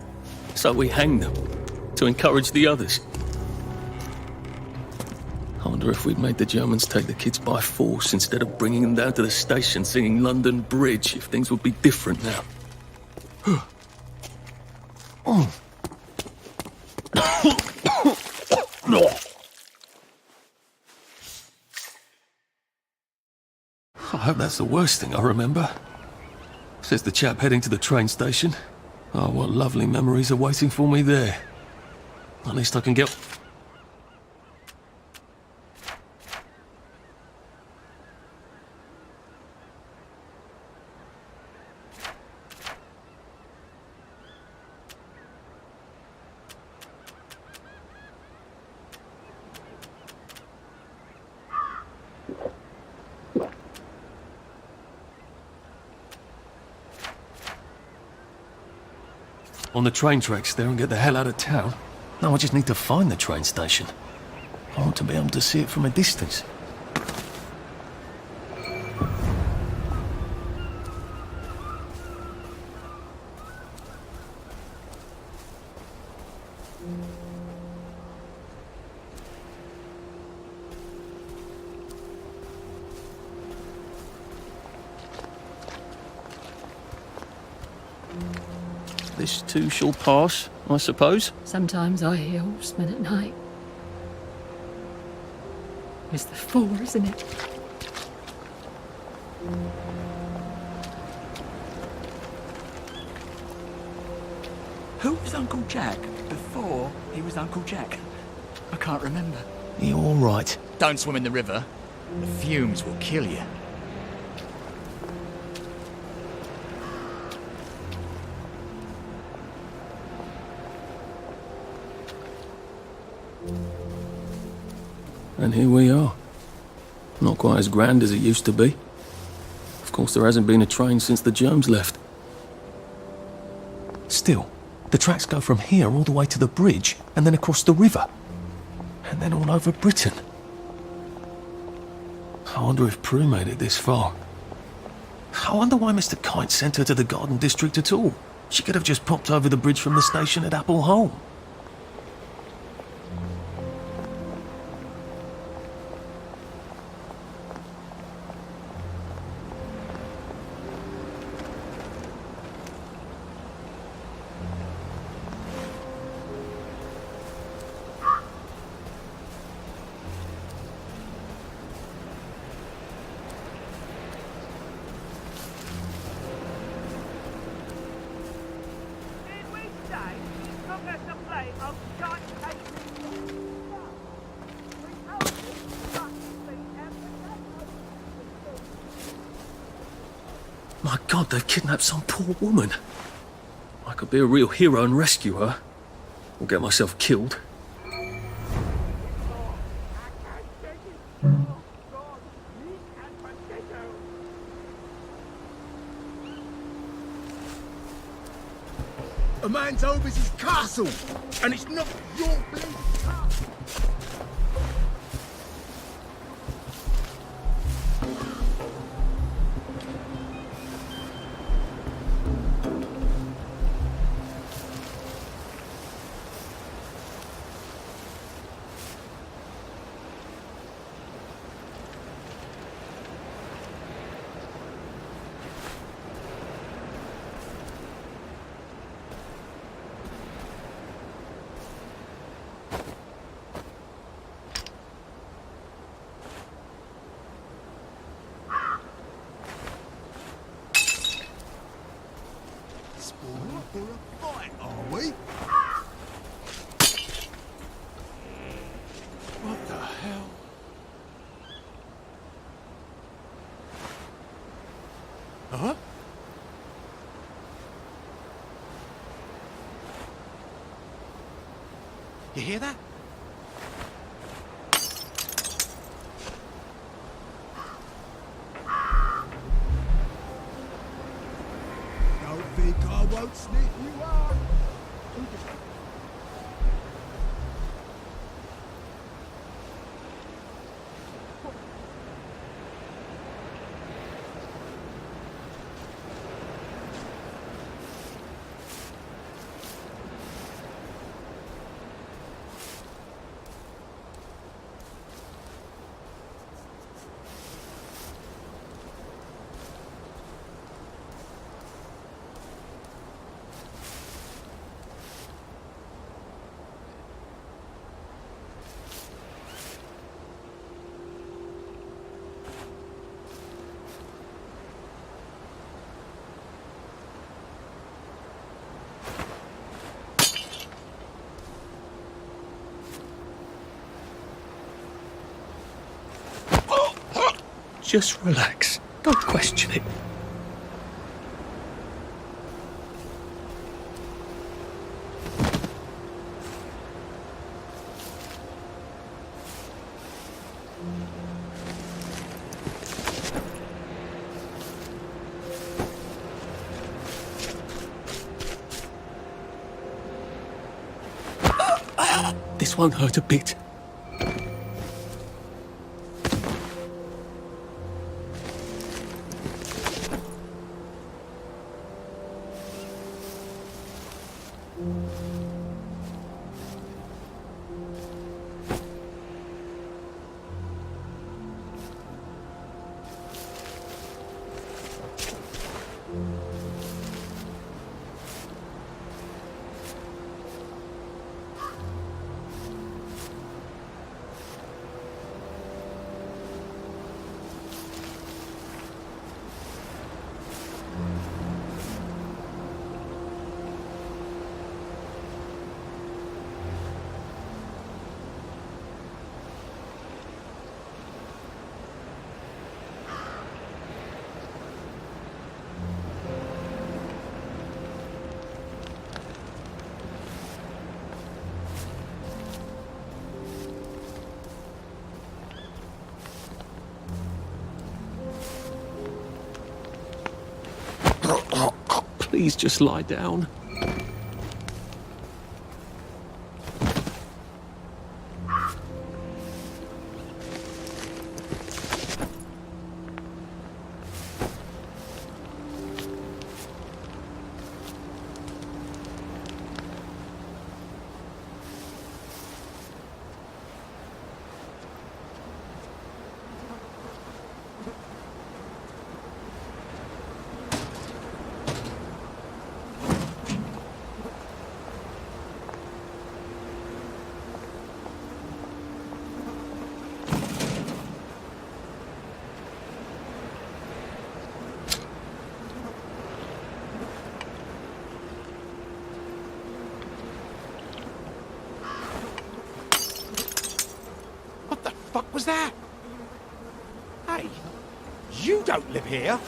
so we hanged them to encourage the others. I wonder if we'd made the Germans take the kids by force instead of bringing them down to the station singing London Bridge, if things would be different now. I hope that's the worst thing I remember. Says the chap heading to the train station. Oh, what lovely memories are waiting for me there. At least I can get... on the train tracks there and get the hell out of town. No, I just need to find the train station. I want to be able to see it from a distance. This too shall pass, I suppose. Sometimes I hear horsemen at night. It's the four, isn't it? Who was Uncle Jack before he was Uncle Jack? I can't remember. You all right? Don't swim in the river. The fumes will kill you. And here we are. Not quite as grand as it used to be. Of course, there hasn't been a train since the germs left. Still, the tracks go from here all the way to the bridge, and then across the river. And then all over Britain. I wonder if Prue made it this far. I wonder why Mr. Kite sent her to the Garden District at all. She could have just popped over the bridge from the station at Apple Hole. My God, they've kidnapped some poor woman. I could be a real hero and rescue her. Or get myself killed. A man's over his castle, and it's not your bleeding castle. For a fight, are we? What the hell? Huh? You hear that? Don't think I won't sniff you out. Just relax. Don't question it. This won't hurt a bit. Please just lie down. Fuck was that? Hey, you don't live here.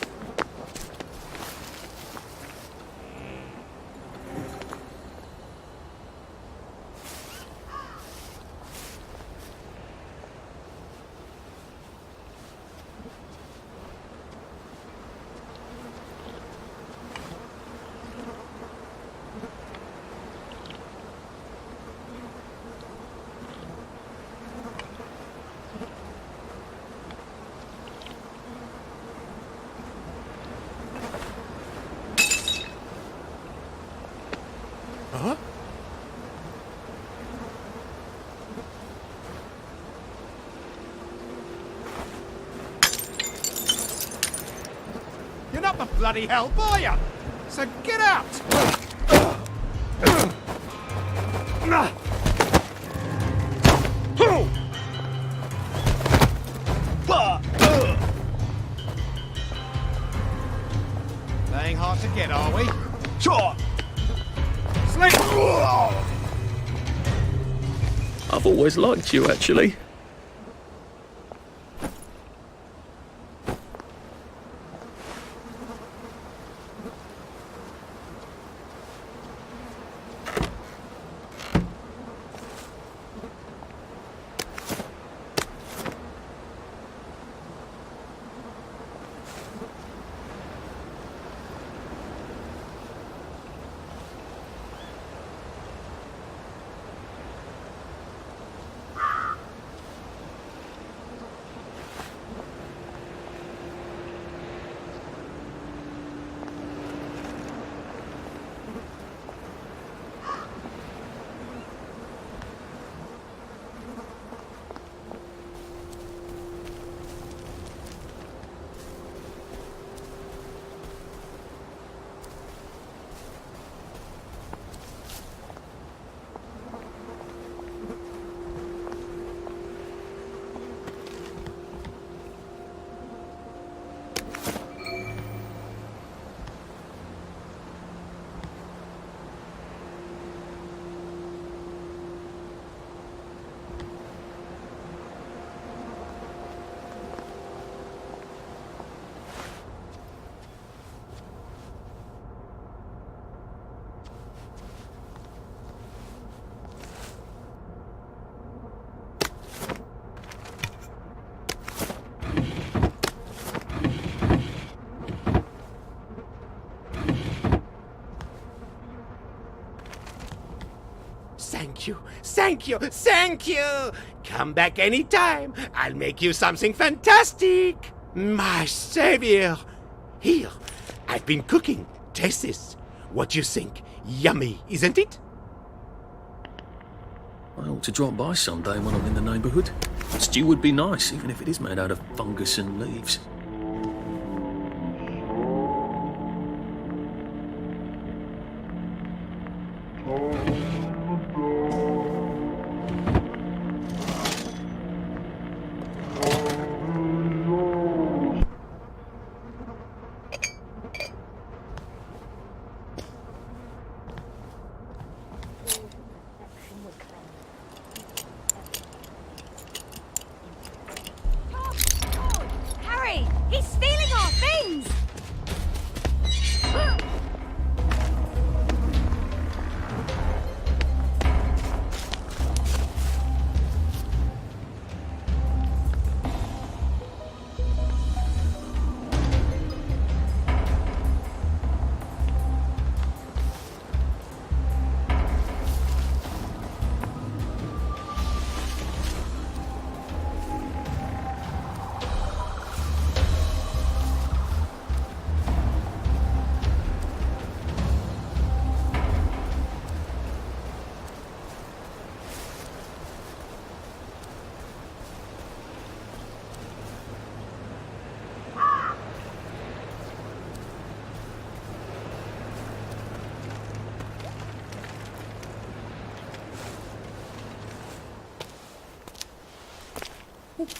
Huh? You're not the bloody help, are you? So get out! Playing hard to get, are we? Sure! I've always liked you, actually. Thank you, thank you, thank you! Come back anytime. I'll make you something fantastic. My savior. Here, I've been cooking. Taste this. What do you think? Yummy, isn't it? I ought to drop by someday when I'm in the neighbourhood. Stew would be nice, even if it is made out of fungus and leaves. Harry! He's stealing our things!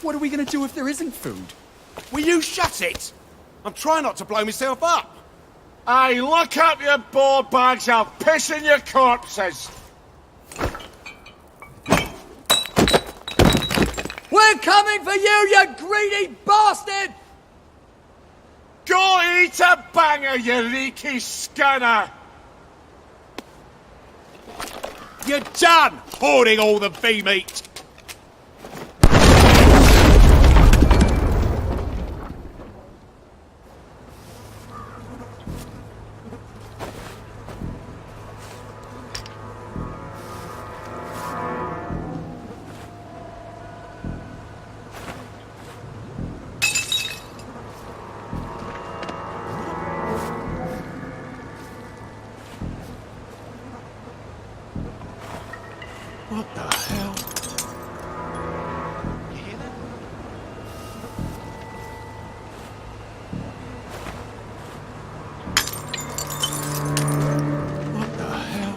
What are we going to do if there isn't food? Will you shut it? I'm trying not to blow myself up. Hey, look up your board bags, I'll piss in your corpses. We're coming for you, you greedy bastard! Go eat a banger, you leaky scunner! You're done hoarding all the V-meat! What the hell? You hear that? What the hell?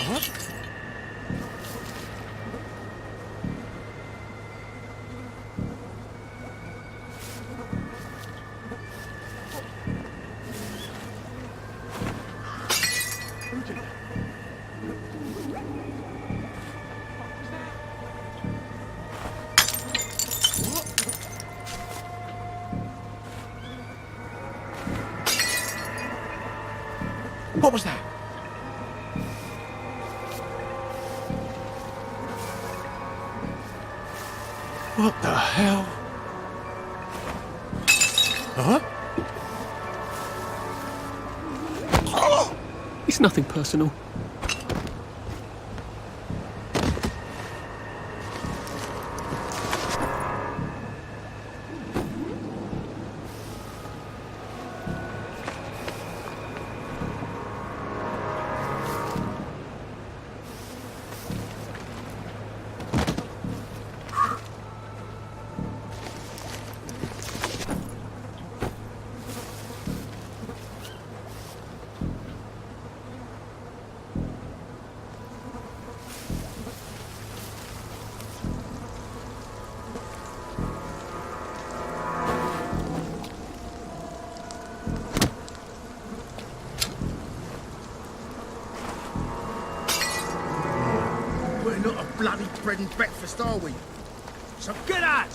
What? What was that? What the hell? Huh? Oh! It's nothing personal. We're not a bloody bread and breakfast, are we? So get out!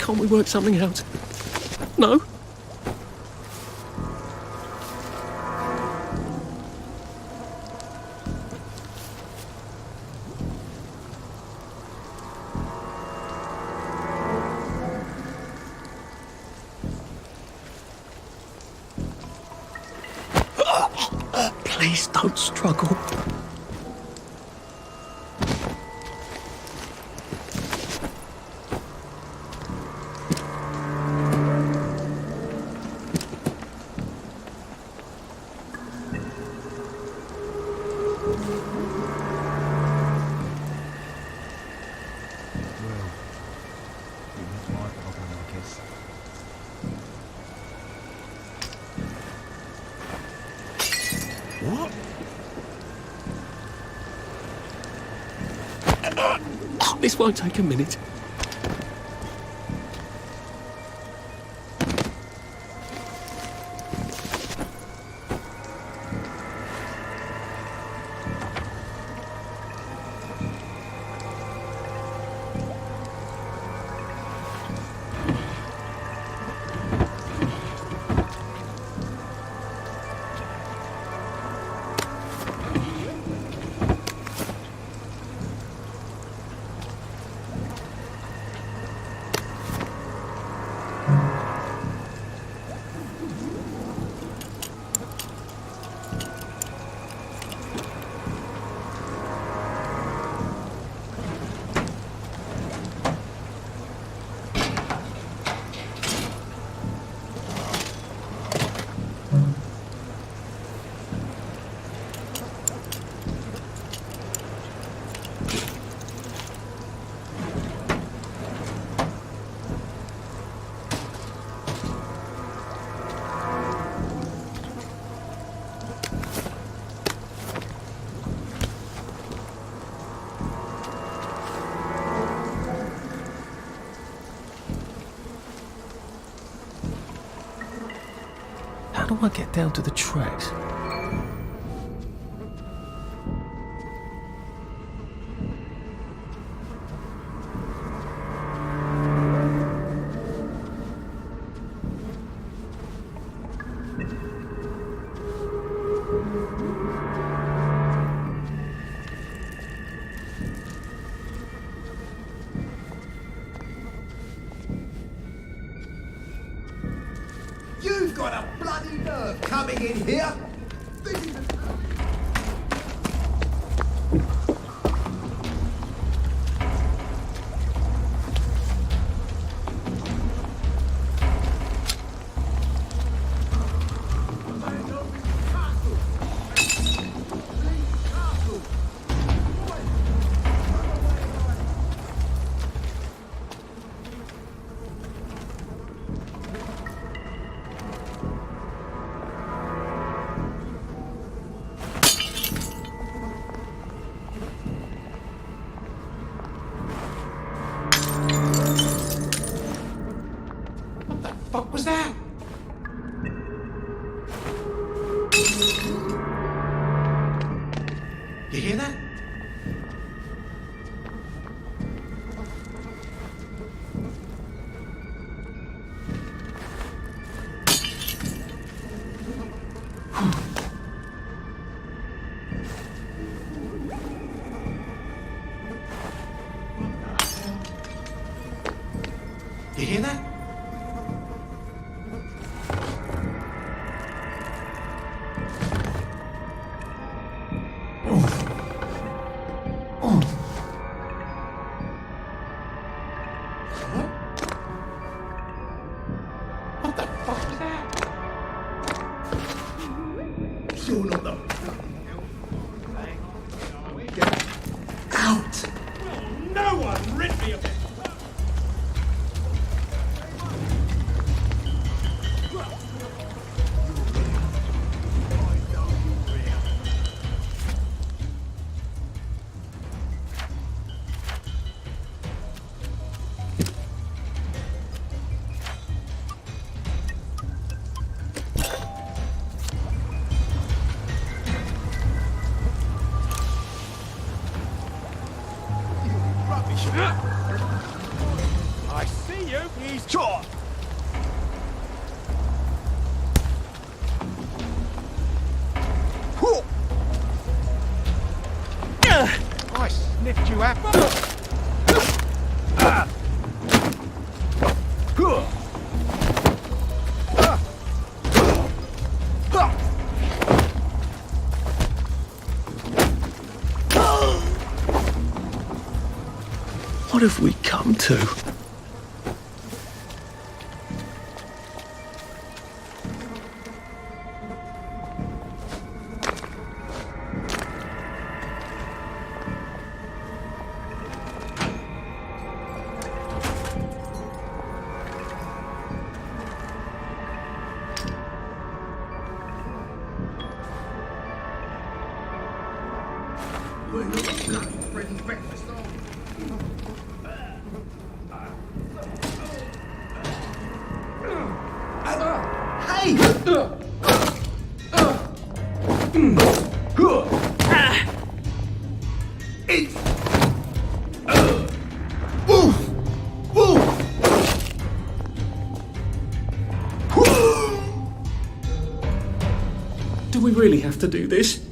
Can't we work something out? No? Please don't struggle. What? This won't take a minute. How do I get down to the tracks? You've got a bloody nerve coming in here! What was that? You hear that? You hear that? What the fuck was that? You're not the... Get out! No one rid me of it! see you. He's shot. I sniffed you out. What have we come to? We're not a bloody bread and breakfast, are we? Hey! Do we really have to do this?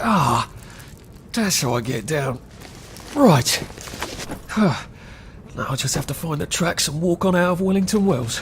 Ah, that's how I get down. Right. Now I just have to find the tracks and walk on out of Wellington Wells.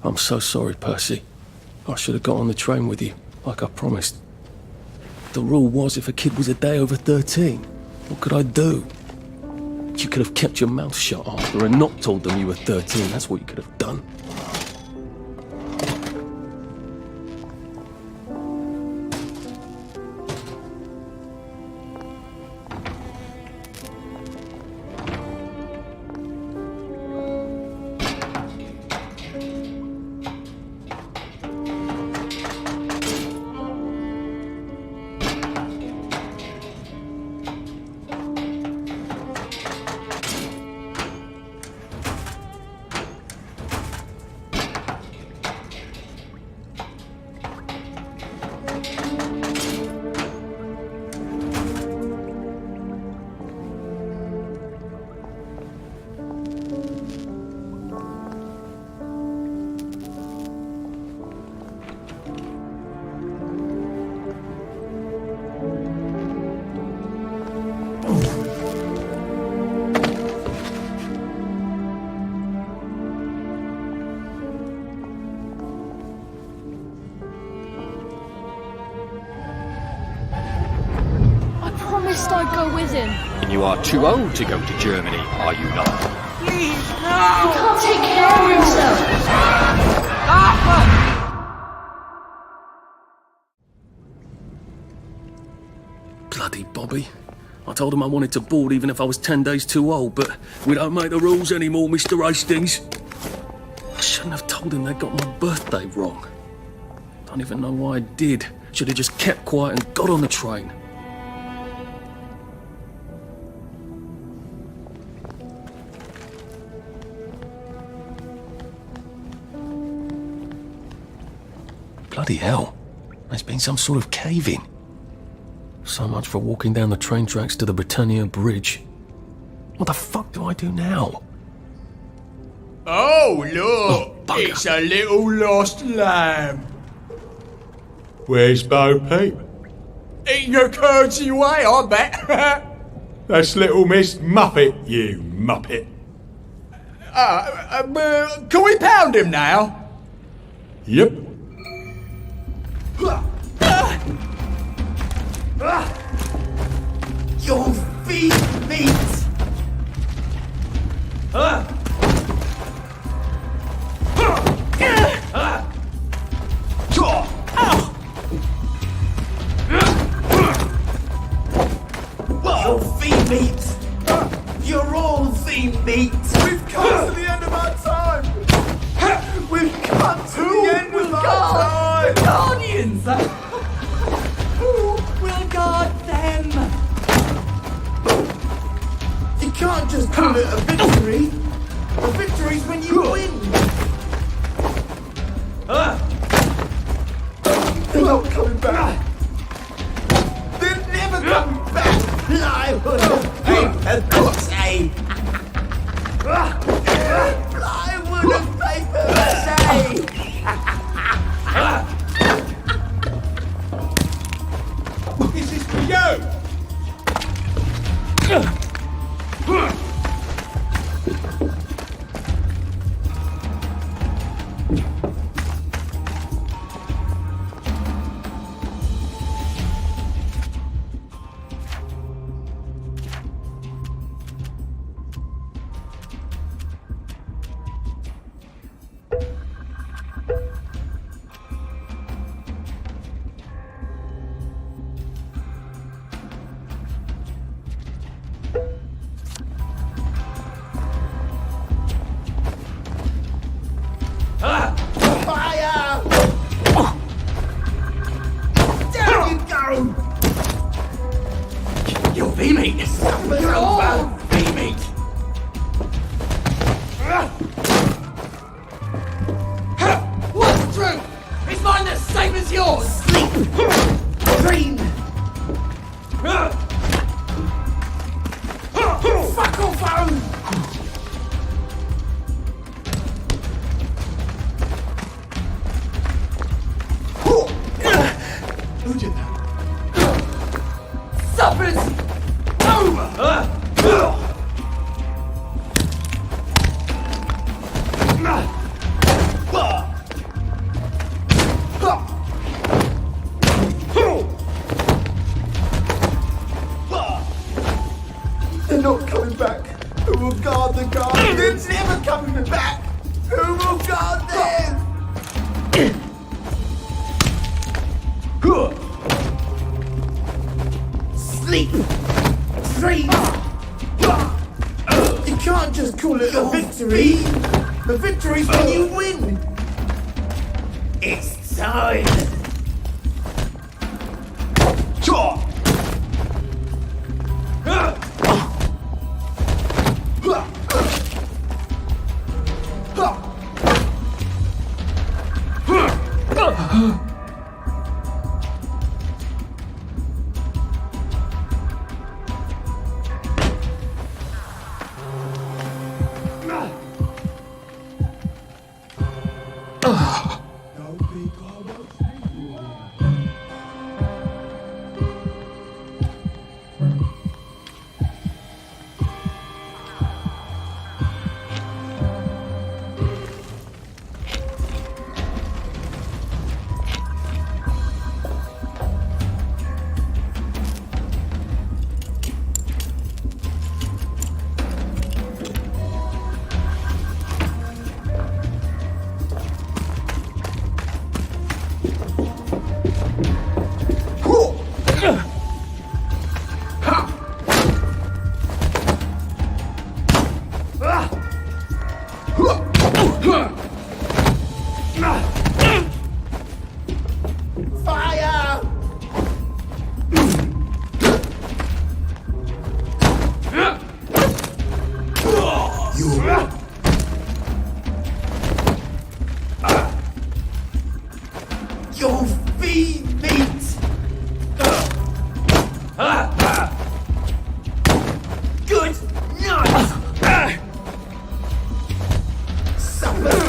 I'm so sorry, Percy. I should have got on the train with you, like I promised. The rule was if a kid was a day over 13, what could I do? You could have kept your mouth shut after and not told them you were 13. That's what you could have done. I'd go with him. And you are too old to go to Germany, are you not? Please, no! He can't take care of himself. Bloody Bobby. I told him I wanted to board even if I was 10 days too old, but we don't make the rules anymore, Mr. Hastings. I shouldn't have told him they got my birthday wrong. Don't even know why I did. Should have just kept quiet and got on the train. Bloody hell. There's been some sort of cave-in. So much for walking down the train tracks to the Britannia Bridge. What the fuck do I do now? Oh, look! It's a little lost lamb. Where's Bo Peep? Eating your curdsy way, I bet. That's little Miss Muppet, you muppet. Can we pound him now? Yep. Your feet meet. Your feet meet. You're all feet meet. We've come to the end of our time. We've come to the end of our time. The Guardians. Who will guard them? You can't just call it a victory. A victory's when you win. They're not coming back. They're never coming back. Plywood of paper, say. Plywood of paper, say. This is for you. Fire! Down you go! Your V-meat is over, V-meat! What's true? Is mine the same as yours? Sleep! Dream! Fuck off, phone! Who did that? Supper's over! They're not coming back. Who will guard the guard? They're never coming back. Who will guard them? Sleep! Dream! You can't just call it a victory! A victory's when you win! It's time! Fire! Your feet meet! Good night! Supper!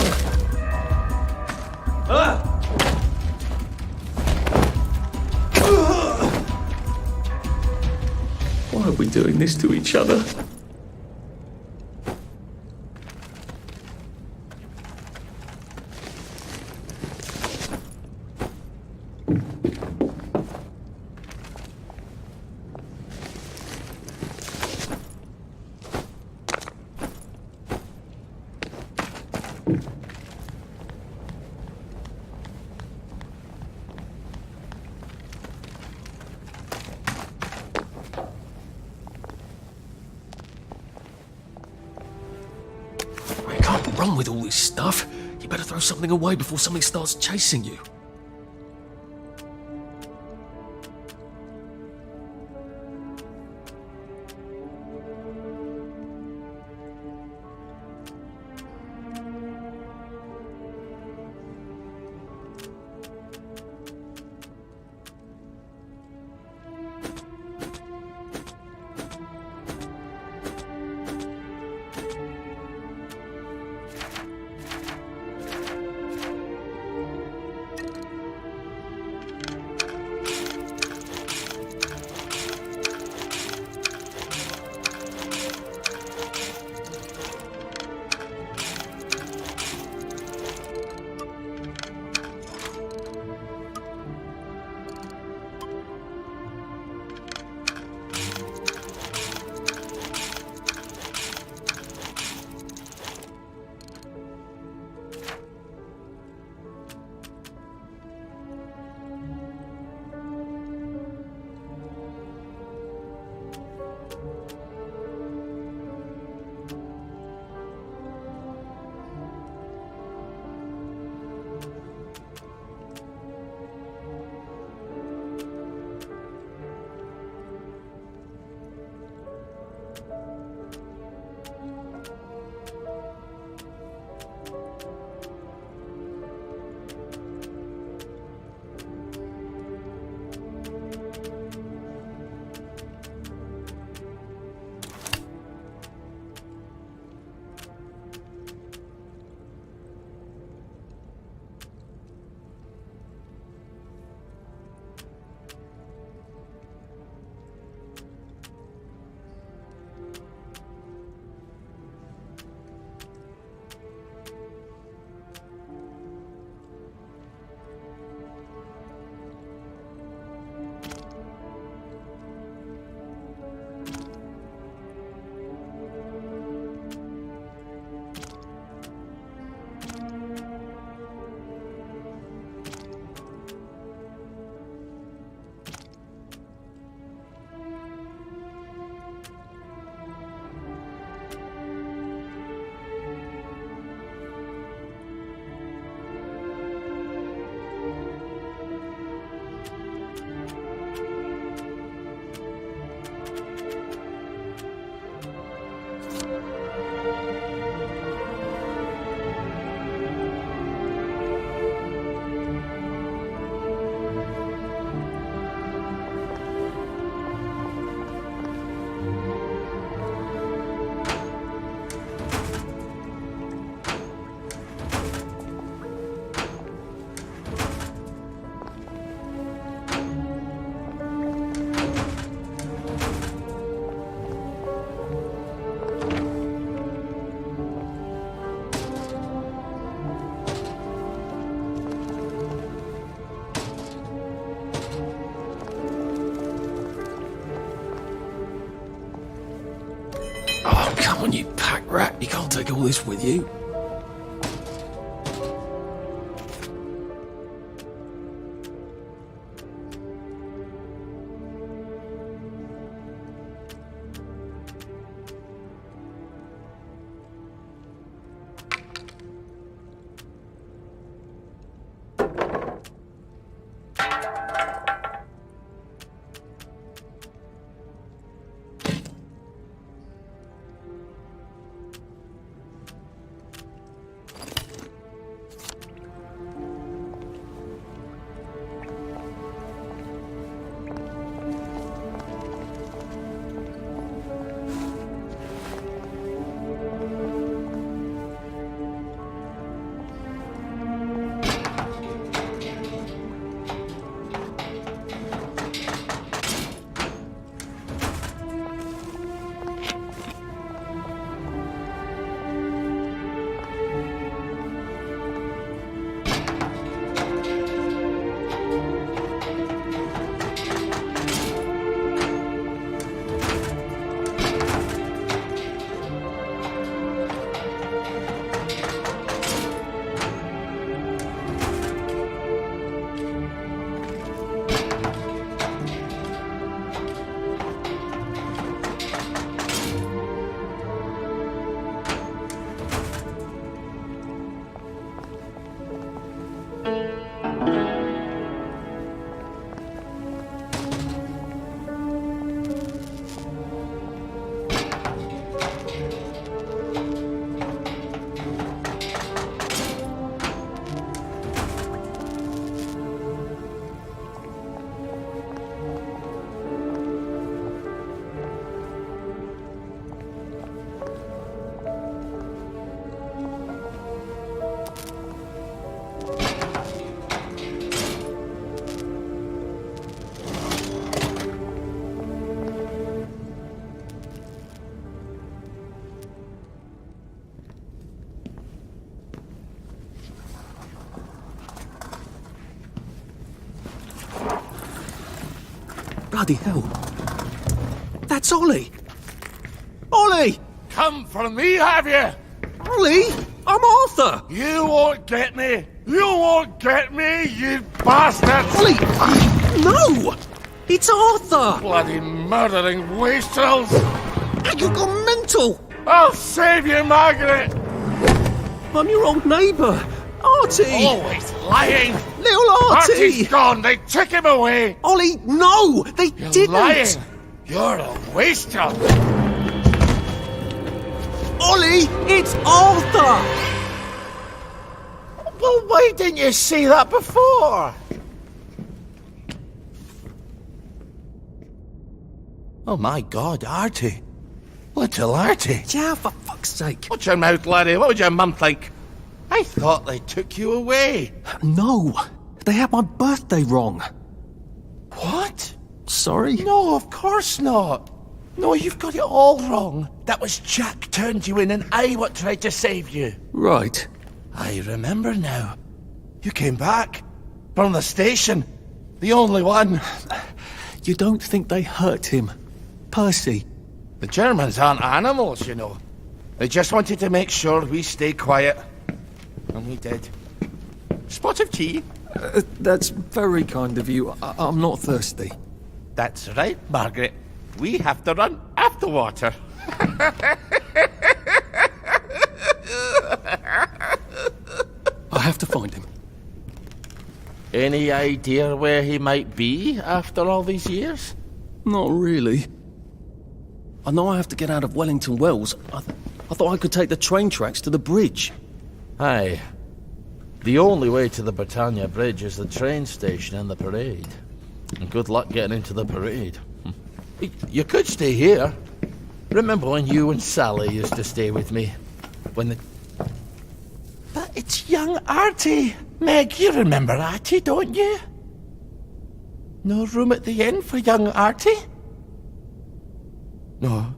Why are we doing this to each other? You can't run with all this stuff. You better throw something away before something starts chasing you. Come on, you pack rat. You can't take all this with you. Bloody hell. That's Ollie. Ollie! Come for me, have you? Ollie! I'm Arthur! You won't get me! You won't get me, you bastard! Ollie! No! It's Arthur! Bloody murdering wastrels! You gone mental! I'll save you, Margaret! I'm your old neighbour, Artie! Always lying! Little Artie! Artie's gone, they took him away! Ollie, no! They You're didn't! lying! You're a wastrel! Ollie, it's Arthur! Well, why didn't you say that before? Oh my God, Artie. Little Artie. Yeah, for fuck's sake. Watch your mouth, laddie. What would your mum think? I thought they took you away. No, they had my birthday wrong. What? Sorry? No, of course not. No, you've got it all wrong. That was Jack turned you in and I what tried to save you. Right. I remember now. You came back from the station. The only one. You don't think they hurt him, Percy? The Germans aren't animals, you know. They just wanted to make sure we stay quiet. And we did. Spot of tea? That's very kind of you. I'm not thirsty. That's right, Margaret. We have to run after water. I have to find him. Any idea where he might be after all these years? Not really. I know I have to get out of Wellington Wells. I thought I could take the train tracks to the bridge. Aye. The only way to the Britannia Bridge is the train station and the parade. And good luck getting into the parade. You could stay here. Remember when you and Sally used to stay with me? But it's young Artie. Meg, you remember Artie, don't you? No room at the inn for young Artie? No.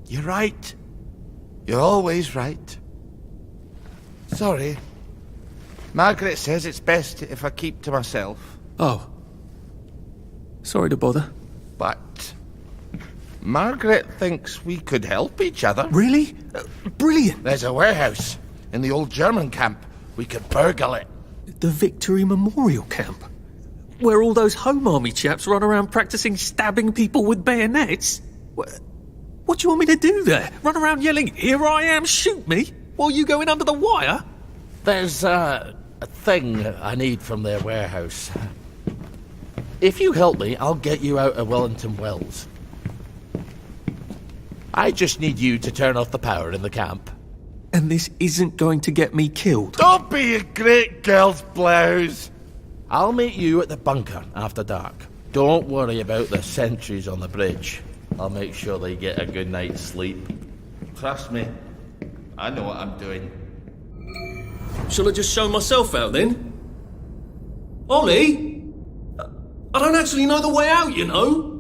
You're right. You're always right. Sorry. Margaret says it's best if I keep to myself. Oh. Sorry to bother. But Margaret thinks we could help each other. Really? Brilliant. There's a warehouse in the old German camp. We could burgle it. The Victory Memorial Camp? Where all those Home Army chaps run around practicing stabbing people with bayonets? What do you want me to do there? Run around yelling, "Here I am, shoot me," while you go in under the wire? There's a thing I need from their warehouse. If you help me, I'll get you out of Wellington Wells. I just need you to turn off the power in the camp. And this isn't going to get me killed. Don't be a great girl's blouse. I'll meet you at the bunker after dark. Don't worry about the sentries on the bridge. I'll make sure they get a good night's sleep. Trust me, I know what I'm doing. Shall I just show myself out then? Ollie? I don't actually know the way out, you know.